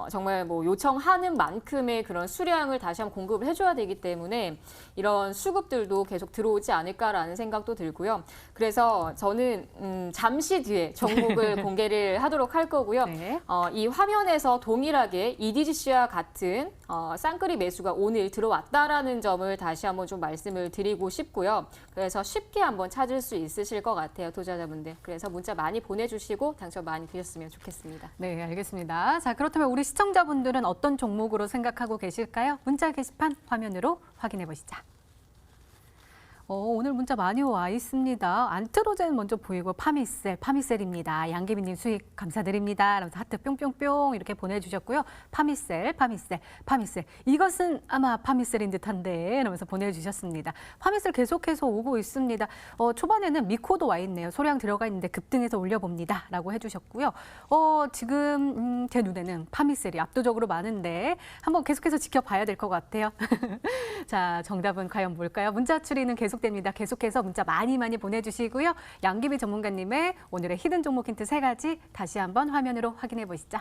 Speaker 2: 정말 뭐 요청하는 만큼의 그런 수량을 다시 한번 공급을 해줘야 되기 때문에 이런 수급들도 계속 들어오지 않을까라는 생각도 들고요. 그래서 저는 잠시 뒤에 종목을 공개를 하도록 할 거고요.
Speaker 1: 네.
Speaker 2: 이 화면에서 동일하게 EDGC와 같은 쌍끌이 매수가 오늘 들어왔다라는 점을 다시 한번 좀 말씀을 드리고 싶고요. 그래서 쉽게 한번 찾을 수 있으실 것 같아요, 투자자분들. 그래서 문자 많이 보내주시고 당첨 많이 드렸으면 좋겠습니다.
Speaker 1: 네, 알겠습니다. 자, 그렇다면 우리 시청자분들은 어떤 종목으로 생각하고 계실까요? 문자 게시판 화면으로 확인해 보시죠. 오늘 문자 많이 와 있습니다. 안트로젠 먼저 보이고 파미셀입니다. 양계빈님 수익 감사드립니다. 라면서 하트 뿅뿅뿅 이렇게 보내주셨고요. 파미셀. 이것은 아마 파미셀인 듯한데 라면서 보내주셨습니다. 파미셀 계속해서 오고 있습니다. 초반에는 미코도 와 있네요. 소량 들어가 있는데 급등해서 올려봅니다. 라고 해주셨고요. 지금 제 눈에는 파미셀이 압도적으로 많은데 한번 계속해서 지켜봐야 될 것 같아요. 자, 정답은 과연 뭘까요? 문자 추리는 계속됩니다. 계속해서 문자 많이 보내주시고요. 양기비 전문가님의 오늘의 히든 종목 힌트 3가지 다시 한번 화면으로 확인해 보시죠.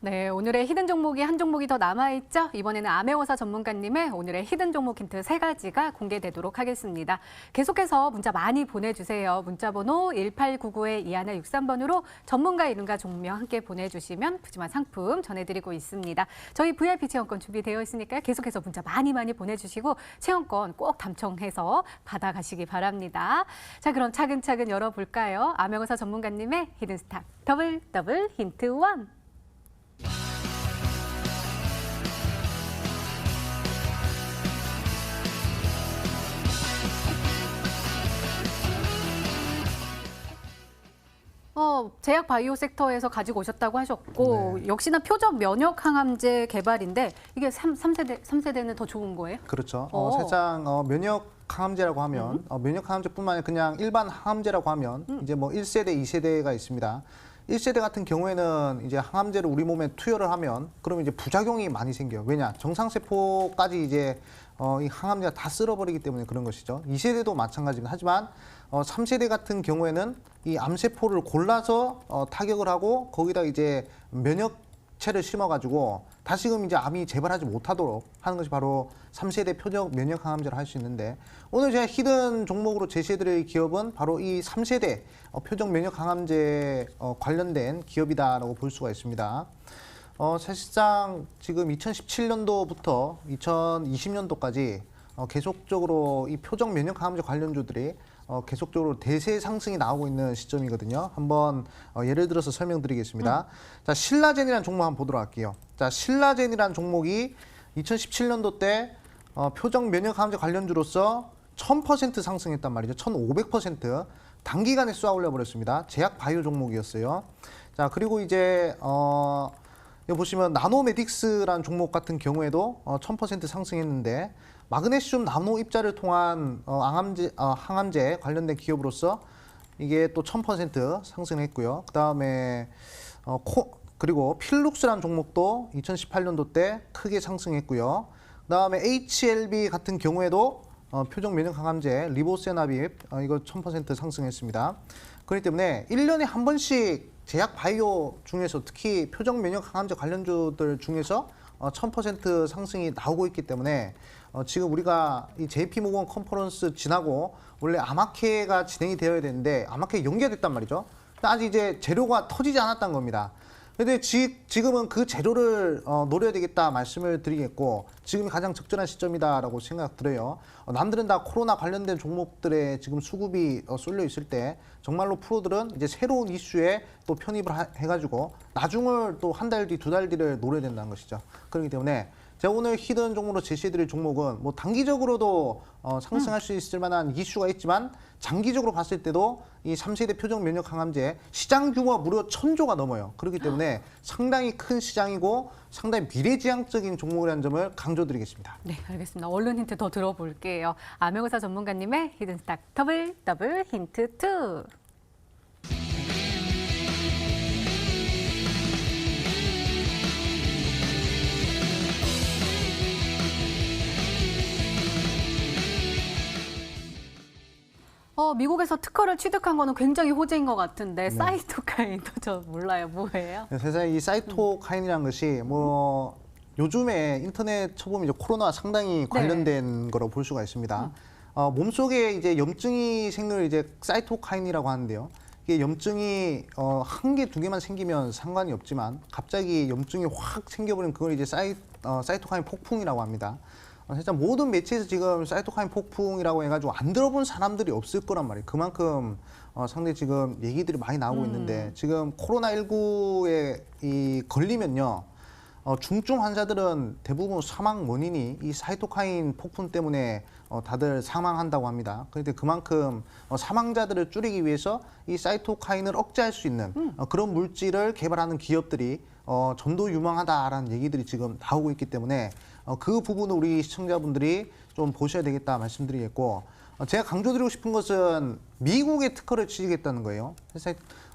Speaker 1: 네, 오늘의 히든 종목이 한 종목이 더 남아있죠? 이번에는 아메오사 전문가님의 오늘의 히든 종목 힌트 3가지가 공개되도록 하겠습니다. 계속해서 문자 많이 보내주세요. 문자번호 1899-2163번으로 전문가 이름과 종명 함께 보내주시면 푸짐한 상품 전해드리고 있습니다. 저희 VIP 체험권 준비되어 있으니까 계속해서 문자 많이 보내주시고 체험권 꼭 당첨해서 받아가시기 바랍니다. 자, 그럼 차근차근 열어볼까요? 아메오사 전문가님의 히든스탁 더블 힌트 1. 제약 바이오 섹터에서 가지고 오셨다고 하셨고
Speaker 3: 네.
Speaker 1: 역시나 표적 면역 항암제 개발인데 이게 3세대는 더 좋은 거예요?
Speaker 3: 그렇죠.
Speaker 1: 오.
Speaker 3: 살짝 면역 항암제라고 하면 면역 항암제뿐만 아니라 그냥 일반 항암제라고 하면 이제 뭐 1세대, 2세대가 있습니다. 1세대 같은 경우에는 이제 항암제를 우리 몸에 투여를 하면 그러면 이제 부작용이 많이 생겨요. 왜냐? 정상세포까지 이제 이 항암제가 다 쓸어버리기 때문에 그런 것이죠. 2세대도 마찬가지입니다. 하지만 3세대 같은 경우에는 이 암세포를 골라서 타격을 하고 거기다 이제 면역체를 심어가지고 다시금 이제 암이 재발하지 못하도록 하는 것이 바로 3세대 표적 면역 항암제를 할 수 있는데 오늘 제가 히든 종목으로 제시해드릴 기업은 바로 이 3세대 표적 면역 항암제 관련된 기업이다라고 볼 수가 있습니다. 사실상 지금 2017년도부터 2020년도까지 계속적으로 이 표적 면역 항암제 관련주들이 계속적으로 대세 상승이 나오고 있는 시점이거든요. 한번 예를 들어서 설명드리겠습니다. 자, 신라젠이라는 종목 한번 보도록 할게요. 자, 신라젠이라는 종목이 2017년도 때 표적 면역 항암제 관련주로서 1000% 상승했단 말이죠. 1500% 단기간에 쏘아 올려 버렸습니다. 제약 바이오 종목이었어요. 자, 그리고 이제 여기 보시면 나노메딕스라는 종목 같은 경우에도 1000% 상승했는데 마그네슘 나노 입자를 통한 항암제 관련된 기업으로서 이게 또 1000% 상승했고요. 그다음에 그리고 필룩스라는 종목도 2018년도 때 크게 상승했고요. 그다음에 HLB 같은 경우에도 표적 면역 항암제 리보세나빕 이거 1000% 상승했습니다. 그렇기 때문에 1년에 한 번씩 제약 바이오 중에서 특히 표적 면역 항암제 관련주들 중에서 1000% 상승이 나오고 있기 때문에 지금 우리가 이 JP모건 컨퍼런스 지나고 원래 아마케가 진행이 되어야 되는데 아마케 연기가 됐단 말이죠. 아직 이제 재료가 터지지 않았던 겁니다. 근데 지금은 그 재료를 노려야 되겠다 말씀을 드리겠고 지금이 가장 적절한 시점이다라고 생각 들어요. 남들은 다 코로나 관련된 종목들에 지금 수급이 쏠려 있을 때 정말로 프로들은 이제 새로운 이슈에 또 편입을 해가지고 나중을 또 한 달 뒤, 두 달 뒤를 노려야 된다는 것이죠. 그렇기 때문에 제가 오늘 히든 종목으로 제시해드릴 종목은 뭐 단기적으로도 상승할 수 있을 만한 이슈가 있지만 장기적으로 봤을 때도 이 3세대 표적 면역 항암제 시장 규모가 무려 1000조가 넘어요. 그렇기 때문에 상당히 큰 시장이고 상당히 미래지향적인 종목이라는 점을 강조드리겠습니다.
Speaker 1: 네, 알겠습니다. 얼른 힌트 더 들어볼게요. 암행어사 전문가님의 히든스탁 더블 힌트 2. 미국에서 특허를 취득한 거는 굉장히 호재인 것 같은데 사이토카인도 저 몰라요. 뭐예요?
Speaker 3: 세상에 이 사이토카인이라는 것이 뭐 요즘에 인터넷 쳐보면 이제 코로나와 상당히 관련된 거로 볼 수가 있습니다. 몸속에 이제 염증이 생길 이제 사이토카인이라고 하는데요. 이게 염증이 한 개, 두 개만 생기면 상관이 없지만 갑자기 염증이 확 생겨버리면 그걸 이제 사이토카인 폭풍이라고 합니다. 진짜 모든 매체에서 지금 사이토카인 폭풍이라고 해가지고 안 들어본 사람들이 없을 거란 말이에요. 그만큼 상당히 지금 얘기들이 많이 나오고 있는데 지금 코로나19에 걸리면요. 중증 환자들은 대부분 사망 원인이 이 사이토카인 폭풍 때문에 다들 사망한다고 합니다. 그런데 그만큼 사망자들을 줄이기 위해서 이 사이토카인을 억제할 수 있는 그런 물질을 개발하는 기업들이 전도유망하다라는 얘기들이 지금 나오고 있기 때문에 그 부분을 우리 시청자분들이 좀 보셔야 되겠다 말씀드리겠고 제가 강조드리고 싶은 것은 미국의 특허를 취득했다는 거예요.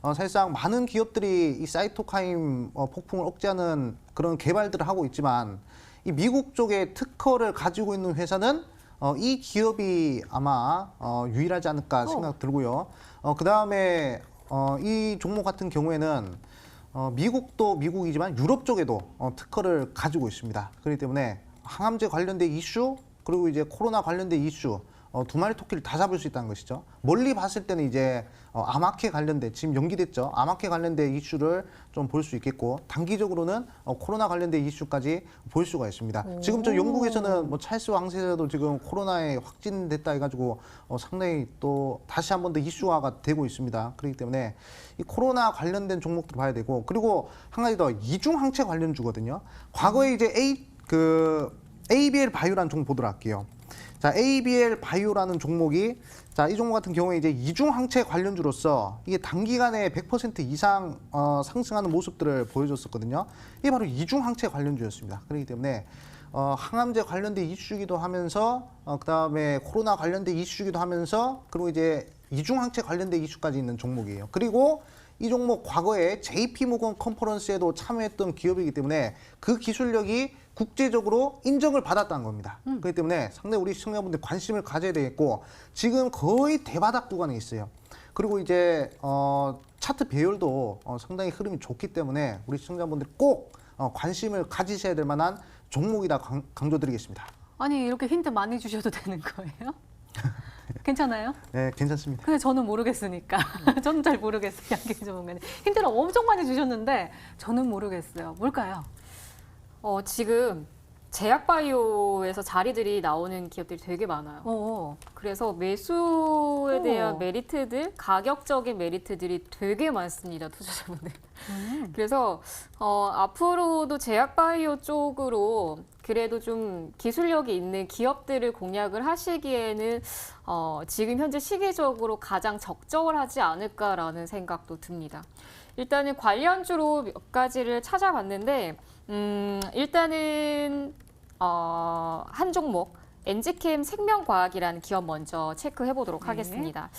Speaker 3: 사실상 많은 기업들이 이 사이토카인 폭풍을 억제하는 그런 개발들을 하고 있지만 이 미국 쪽에 특허를 가지고 있는 회사는 이 기업이 아마 유일하지 않을까 생각 들고요. 그다음에 이 종목 같은 경우에는 미국도 미국이지만 유럽 쪽에도 특허를 가지고 있습니다. 그렇기 때문에 항암제 관련된 이슈 그리고 이제 코로나 관련된 이슈 두 마리 토끼를 다 잡을 수 있다는 것이죠. 멀리 봤을 때는 이제 아마케 관련된 지금 연기됐죠. 아마케 관련된 이슈를 좀 볼 수 있겠고 단기적으로는 코로나 관련된 이슈까지 볼 수가 있습니다. 지금 저 영국에서는 뭐 찰스 왕세자도 지금 코로나에 확진됐다 해가지고 상당히 또 다시 한 번 더 이슈화가 되고 있습니다. 그렇기 때문에 이 코로나 관련된 종목들 봐야 되고 그리고 한 가지 더 이중항체 관련주거든요. 과거에 이제 ABL 바이오라는 종목 보도록 할게요. 자, ABL 바이오라는 종목이 이 종목 같은 경우에 이제 이중항체 관련주로서 이게 단기간에 100% 이상 상승하는 모습들을 보여줬었거든요. 이게 바로 이중항체 관련주였습니다. 그렇기 때문에 항암제 관련된 이슈기도 하면서 그다음에 코로나 관련된 이슈기도 하면서 그리고 이제 이중항체 관련된 이슈까지 있는 종목이에요. 그리고 이 종목 과거에 JP모건 컨퍼런스에도 참여했던 기업이기 때문에 그 기술력이 국제적으로 인정을 받았다는 겁니다. 그렇기 때문에 상당히 우리 시청자분들 관심을 가져야 되겠고 지금 거의 대바닥 구간에 있어요. 그리고 이제 차트 배열도 상당히 흐름이 좋기 때문에 우리 시청자분들이 꼭 관심을 가지셔야 될 만한 종목이다 강조드리겠습니다.
Speaker 1: 아니 이렇게 힌트 많이 주셔도 되는 거예요? 괜찮아요?
Speaker 3: 네, 괜찮습니다.
Speaker 1: 근데 저는 모르겠으니까. 저는 잘 모르겠어요. 양기희 전문가님. 힌트를 엄청 많이 주셨는데 저는 모르겠어요. 뭘까요?
Speaker 2: 지금 제약바이오에서 자리들이 나오는 기업들이 되게 많아요. 그래서 매수에 대한 메리트들, 가격적인 메리트들이 되게 많습니다, 투자자분들. 그래서 앞으로도 제약바이오 쪽으로 그래도 좀 기술력이 있는 기업들을 공략을 하시기에는 지금 현재 시기적으로 가장 적절하지 않을까라는 생각도 듭니다. 일단은 관련주로 몇 가지를 찾아봤는데 일단은 한 종목 엔지캠 생명과학이라는 기업 먼저 체크해 보도록 하겠습니다.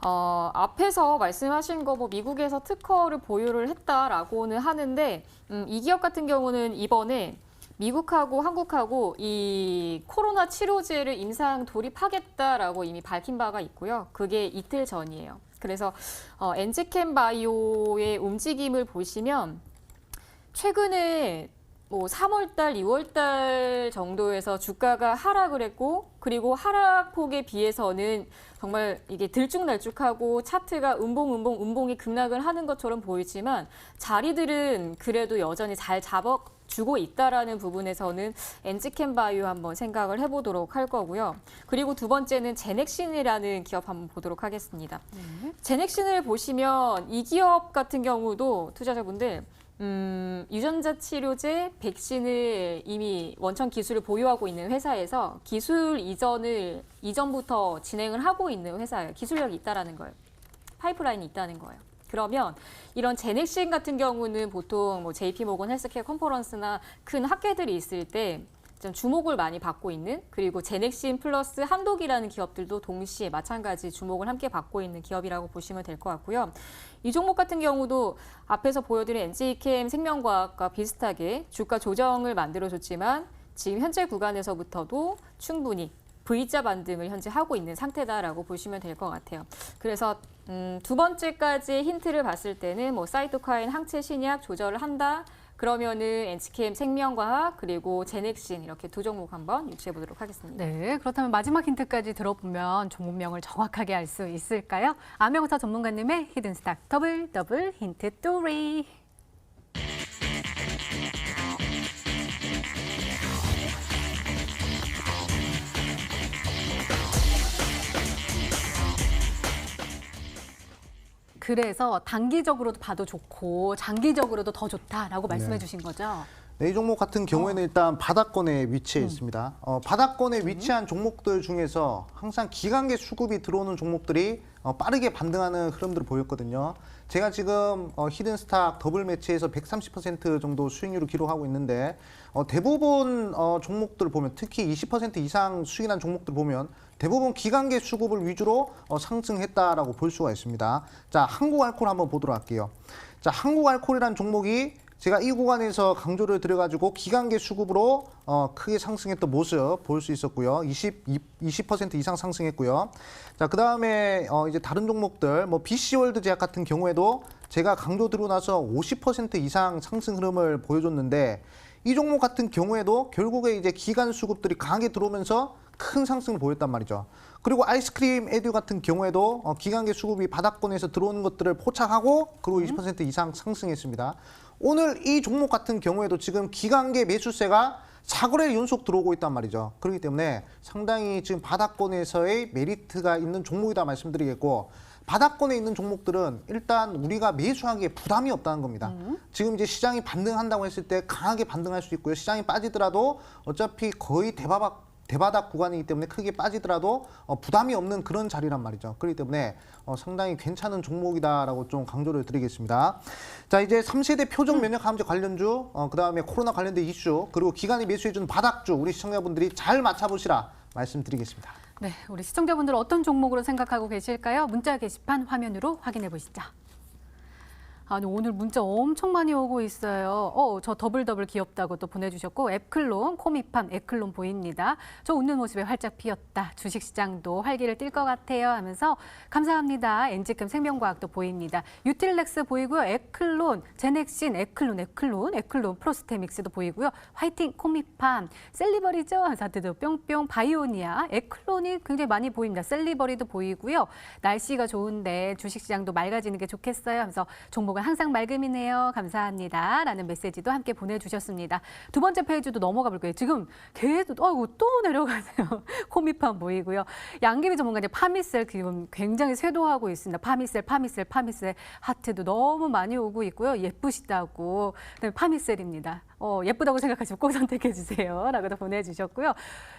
Speaker 2: 앞에서 말씀하신 거 뭐 미국에서 특허를 보유를 했다라고는 하는데 이 기업 같은 경우는 이번에 미국하고 한국하고 이 코로나 치료제를 임상 돌입하겠다라고 이미 밝힌 바가 있고요. 그게 이틀 전이에요. 그래서 엔지캠 바이오의 움직임을 보시면 최근에 뭐 3월달, 2월달 정도에서 주가가 하락을 했고 그리고 하락폭에 비해서는 정말 이게 들쭉날쭉하고 차트가 음봉이 급락을 하는 것처럼 보이지만 자리들은 그래도 여전히 잘 잡아주고 있다라는 부분에서는 엔지캠 바이오 한번 생각을 해보도록 할 거고요. 그리고 두 번째는 제넥신이라는 기업 한번 보도록 하겠습니다. 제넥신을 보시면 이 기업 같은 경우도 투자자분들 유전자 치료제 백신을 이미 원천 기술을 보유하고 있는 회사에서 기술 이전을 이전부터 진행을 하고 있는 회사예요. 기술력이 있다라는 거예요. 파이프라인이 있다는 거예요. 그러면 이런 제넥신 같은 경우는 보통 뭐 JP모건 헬스케어 컨퍼런스나 큰 학회들이 있을 때 좀 주목을 많이 받고 있는 그리고 제넥신 플러스 한독이라는 기업들도 동시에 마찬가지 주목을 함께 받고 있는 기업이라고 보시면 될 것 같고요. 이 종목 같은 경우도 앞에서 보여드린 엔지캠 생명과학과 비슷하게 주가 조정을 만들어줬지만 지금 현재 구간에서부터도 충분히 V자 반등을 현재 하고 있는 상태다라고 보시면 될 것 같아요. 그래서 두 번째까지 힌트를 봤을 때는 뭐 사이토카인 항체 신약 조절을 한다. 그러면은 엔지캠 생명과학 그리고 제넥신 이렇게 두 종목 한번 유추해 보도록 하겠습니다.
Speaker 1: 네, 그렇다면 마지막 힌트까지 들어보면 종목명을 정확하게 알 수 있을까요? 암명사 전문가님의 히든스탁 더블 힌트 또리. 그래서 단기적으로도 봐도 좋고 장기적으로도 더 좋다라고 말씀해 주신 거죠?
Speaker 3: 네, 이 종목 같은 경우에는 일단 바닥권에 위치해 있습니다. 바닥권에 위치한 종목들 중에서 항상 기간계 수급이 들어오는 종목들이 빠르게 반등하는 흐름들을 보였거든요. 제가 지금 히든스탁 더블 매치에서 130% 정도 수익률을 기록하고 있는데 대부분 종목들을 보면 특히 20% 이상 수익난 종목들 보면 대부분 기간계 수급을 위주로 상승했다라고 볼 수가 있습니다. 자, 한국알콜 한번 보도록 할게요. 자, 한국알콜이라는 종목이 제가 이 구간에서 강조를 드려가지고 기간계 수급으로 크게 상승했던 모습 볼 수 있었고요. 20% 이상 상승했고요. 자, 그 다음에 이제 다른 종목들, 뭐 BC월드 제약 같은 경우에도 제가 강조 드리고 나서 50% 이상 상승 흐름을 보여줬는데 이 종목 같은 경우에도 결국에 이제 기간 수급들이 강하게 들어오면서 큰 상승을 보였단 말이죠. 그리고 아이스크림 에듀 같은 경우에도 기간계 수급이 바닥권에서 들어오는 것들을 포착하고 그리고 20% 이상 상승했습니다. 오늘 이 종목 같은 경우에도 지금 기간계 매수세가 4거래 연속 들어오고 있단 말이죠. 그렇기 때문에 상당히 지금 바닥권에서의 메리트가 있는 종목이다 말씀드리겠고 바닥권에 있는 종목들은 일단 우리가 매수하기에 부담이 없다는 겁니다. 지금 이제 시장이 반등한다고 했을 때 강하게 반등할 수 있고요. 시장이 빠지더라도 어차피 거의 대바닥 구간이기 때문에 크게 빠지더라도 부담이 없는 그런 자리란 말이죠. 그렇기 때문에 상당히 괜찮은 종목이다라고 좀 강조를 드리겠습니다. 자, 이제 3세대 표적 면역 항암제 관련주, 그다음에 코로나 관련된 이슈, 그리고 기간이 매수해주는 바닥주 우리 시청자분들이 잘 맞춰보시라 말씀드리겠습니다.
Speaker 1: 네, 우리 시청자분들 어떤 종목으로 생각하고 계실까요? 문자 게시판 화면으로 확인해 보시죠. 아니, 오늘 문자 엄청 많이 오고 있어요. 저 더블 귀엽다고 또 보내주셨고 앱클론, 코미팜, 앱클론 보입니다. 저 웃는 모습에 활짝 피었다. 주식시장도 활기를 띨 것 같아요 하면서 감사합니다. 엔지캠 생명과학도 보입니다. 유틸렉스 보이고요. 앱클론, 제넥신, 앱클론, 프로스테믹스도 보이고요. 화이팅, 코미팜, 셀리버리죠. 하사드도 뿅뿅, 바이오니아, 앱클론이 굉장히 많이 보입니다. 셀리버리도 보이고요. 날씨가 좋은데 주식시장도 맑아지는 게 좋겠어요 하면서 종목 정말 항상 맑음이네요. 감사합니다. 라는 메시지도 함께 보내주셨습니다. 두 번째 페이지도 넘어가 볼게요. 지금 계속 또 내려가세요. 코미팜 보이고요. 양귀비 전문가님 파미셀 지금 굉장히 쇄도하고 있습니다. 파미셀 하트도 너무 많이 오고 있고요. 예쁘시다고. 그다음에 파미셀입니다. 예쁘다고 생각하시면 꼭 선택해 주세요. 라고도 보내주셨고요.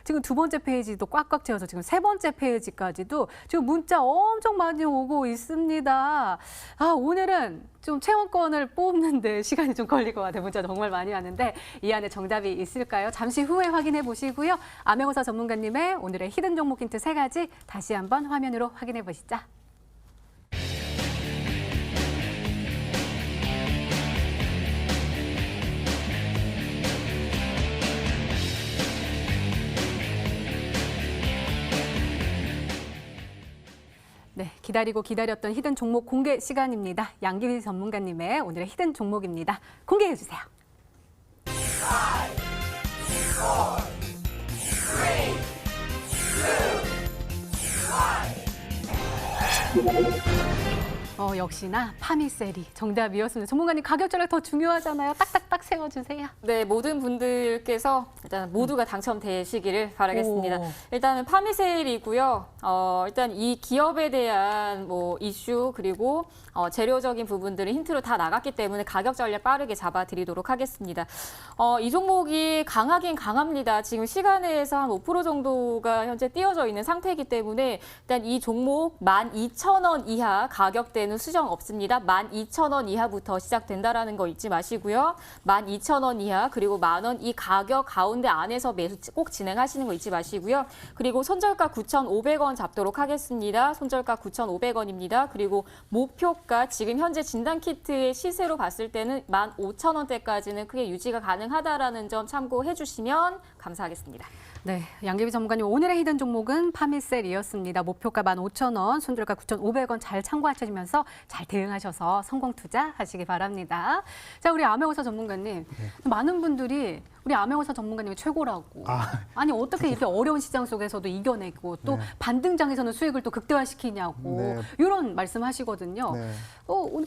Speaker 1: 지금 두 번째 페이지도 꽉꽉 채워서 지금 세 번째 페이지까지도 지금 문자 엄청 많이 오고 있습니다. 오늘은 좀 체험권을 뽑는데 시간이 좀 걸릴 것 같아요. 문자 정말 많이 왔는데 이 안에 정답이 있을까요? 잠시 후에 확인해 보시고요. 암행어사 전문가님의 오늘의 히든 종목 힌트 3가지 다시 한번 화면으로 확인해 보시죠. 네, 기다리고 기다렸던 히든 종목 공개 시간입니다. 양귀비 전문가님의 오늘의 히든 종목입니다. 공개해 주세요. 5, 4, 3, 2, 1. 역시나 파미셀이 정답이었습니다. 전문가님 가격 전략 더 중요하잖아요. 딱딱딱 세워주세요.
Speaker 2: 네, 모든 분들께서 일단 모두가 당첨되시기를 바라겠습니다.
Speaker 1: 오.
Speaker 2: 일단은 파미셀이고요. 일단 이 기업에 대한 뭐 이슈 그리고 재료적인 부분들은 힌트로 다 나갔기 때문에 가격 전략 빠르게 잡아드리도록 하겠습니다. 이 종목이 강하긴 강합니다. 지금 시간에서 한 5% 정도가 현재 띄어져 있는 상태이기 때문에 일단 이 종목 12,000원 이하 가격대는 수정 없습니다. 12,000원 이하부터 시작된다라는 거 잊지 마시고요. 12,000원 이하 그리고 10,000원 이 가격 가운데 안에서 매수 꼭 진행하시는 거 잊지 마시고요. 그리고 손절가 9,500원 잡도록 하겠습니다. 손절가 9,500원입니다. 그리고 목표가 지금 현재 진단키트의 시세로 봤을 때는 15,000원대까지는 크게 유지가 가능하다라는 점 참고해 주시면 감사하겠습니다.
Speaker 1: 네, 양귀비 전문가님 오늘의 히든 종목은 파미셀이었습니다. 목표가 15,000원, 손절가 9,500원 잘 참고하시면서 잘 대응하셔서 성공 투자하시기 바랍니다. 자, 우리 암행어사 전문가님, 많은 분들이 우리 암행어사 전문가님이 최고라고. 아니 어떻게 이렇게 어려운 시장 속에서도 이겨내고 또 반등장에서는 수익을 또 극대화시키냐고
Speaker 3: 네.
Speaker 1: 이런 말씀하시거든요.
Speaker 3: 네.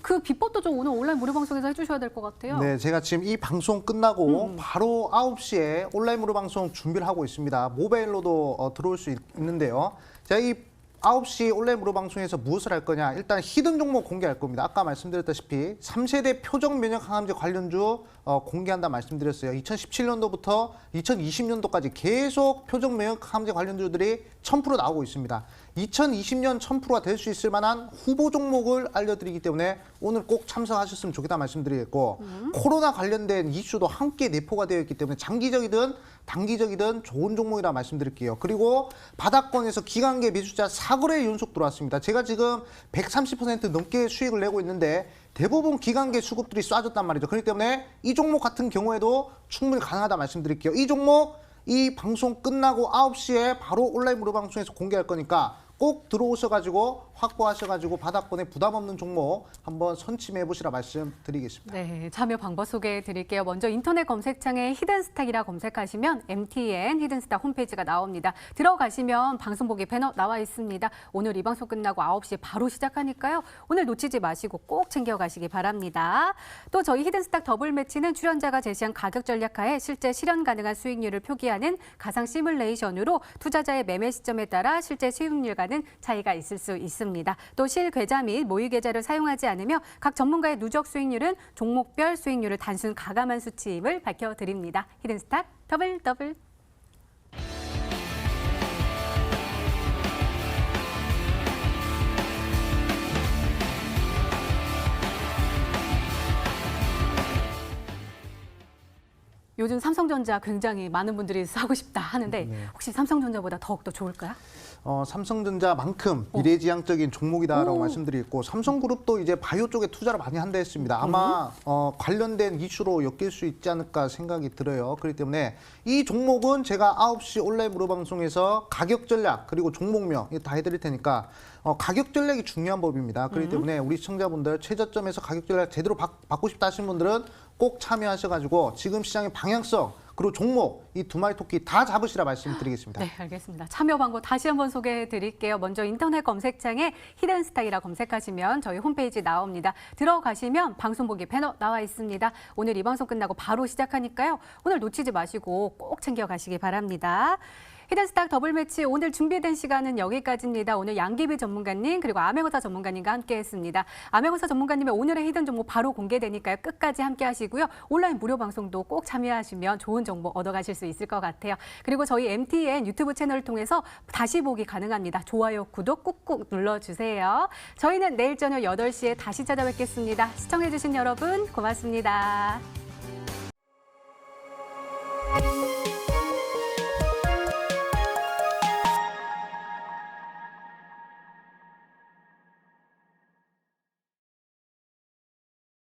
Speaker 1: 그 비법도 좀 오늘 온라인 무료 방송에서 해주셔야 될 것 같아요.
Speaker 3: 네, 제가 지금 이 방송 끝나고 바로 9시에 온라인 무료 방송 준비를 하고 있습니다. 모바일로도 들어올 수 있는데요. 제가 이 9시 온라인 무료 방송에서 무엇을 할 거냐. 일단 히든 종목 공개할 겁니다. 아까 말씀드렸다시피 3세대 표적 면역 항암제 관련주 공개한다 말씀드렸어요. 2017년도부터 2020년도까지 계속 표적 면역 항암제 관련주들이 1000% 나오고 있습니다. 2020년 1000%가 될 수 있을 만한 후보 종목을 알려드리기 때문에 오늘 꼭 참석하셨으면 좋겠다 말씀드리겠고 코로나 관련된 이슈도 함께 내포가 되어 있기 때문에 장기적이든 단기적이든 좋은 종목이라 말씀드릴게요. 그리고 바닥권에서 기관계 매수자 4거래 연속 들어왔습니다. 제가 지금 130% 넘게 수익을 내고 있는데 대부분 기관계 수급들이 쏴줬단 말이죠. 그렇기 때문에 이 종목 같은 경우에도 충분히 가능하다 말씀드릴게요. 이 종목 이 방송 끝나고 9시에 바로 온라인 무료 방송에서 공개할 거니까 꼭 들어오셔가지고 확보하셔가지고 바닥권에 부담 없는 종목 한번 선침해 보시라 말씀드리겠습니다.
Speaker 1: 네, 참여 방법 소개해 드릴게요. 먼저 인터넷 검색창에 히든스탁이라 검색하시면 MTN 히든스탁 홈페이지가 나옵니다. 들어가시면 방송 보기 배너 나와 있습니다. 오늘 이 방송 끝나고 9시에 바로 시작하니까요. 오늘 놓치지 마시고 꼭 챙겨가시기 바랍니다. 또 저희 히든스탁 더블 매치는 출연자가 제시한 가격 전략하에 실제 실현 가능한 수익률을 표기하는 가상 시뮬레이션으로 투자자의 매매 시점에 따라 실제 수익률과는 차이가 있을 수 있습니다. 또 실계좌 및 모의 계좌를 사용하지 않으며 각 전문가의 누적 수익률은 종목별 수익률을 단순 가감한 수치임을 밝혀드립니다. 히든스탁 더블. 요즘 삼성전자 굉장히 많은 분들이 사고 싶다 하는데 혹시 삼성전자보다 더욱더 좋을까요?
Speaker 3: 삼성전자만큼 미래지향적인 종목이다라고 말씀드리고 삼성그룹도 이제 바이오 쪽에 투자를 많이 한다 했습니다. 아마 관련된 이슈로 엮일 수 있지 않을까 생각이 들어요. 그렇기 때문에 이 종목은 제가 9시 온라인 무료 방송에서 가격 전략 그리고 종목명 다 해드릴 테니까 가격 전략이 중요한 법입니다. 그렇기 때문에 우리 시청자분들 최저점에서 가격 전략 제대로 받고 싶다 하시는 분들은 꼭 참여하셔가지고 지금 시장의 방향성 그리고 종목 이 두 마리 토끼 다 잡으시라 말씀드리겠습니다.
Speaker 1: 네, 알겠습니다. 참여 방법 다시 한번 소개해 드릴게요. 먼저 인터넷 검색창에 히든스탁이라 검색하시면 저희 홈페이지 나옵니다. 들어가시면 방송 보기 패널 나와 있습니다. 오늘 이 방송 끝나고 바로 시작하니까요. 오늘 놓치지 마시고 꼭 챙겨가시기 바랍니다. 히든스탁 더블매치 오늘 준비된 시간은 여기까지입니다. 오늘 양기비 전문가님 그리고 암행어사 전문가님과 함께했습니다. 암행어사 전문가님의 오늘의 히든 정보 바로 공개되니까요. 끝까지 함께하시고요. 온라인 무료 방송도 꼭 참여하시면 좋은 정보 얻어가실 수 있을 것 같아요. 그리고 저희 MTN 유튜브 채널을 통해서 다시 보기 가능합니다. 좋아요, 구독 꾹꾹 눌러주세요. 저희는 내일 저녁 8시에 다시 찾아뵙겠습니다. 시청해주신 여러분 고맙습니다.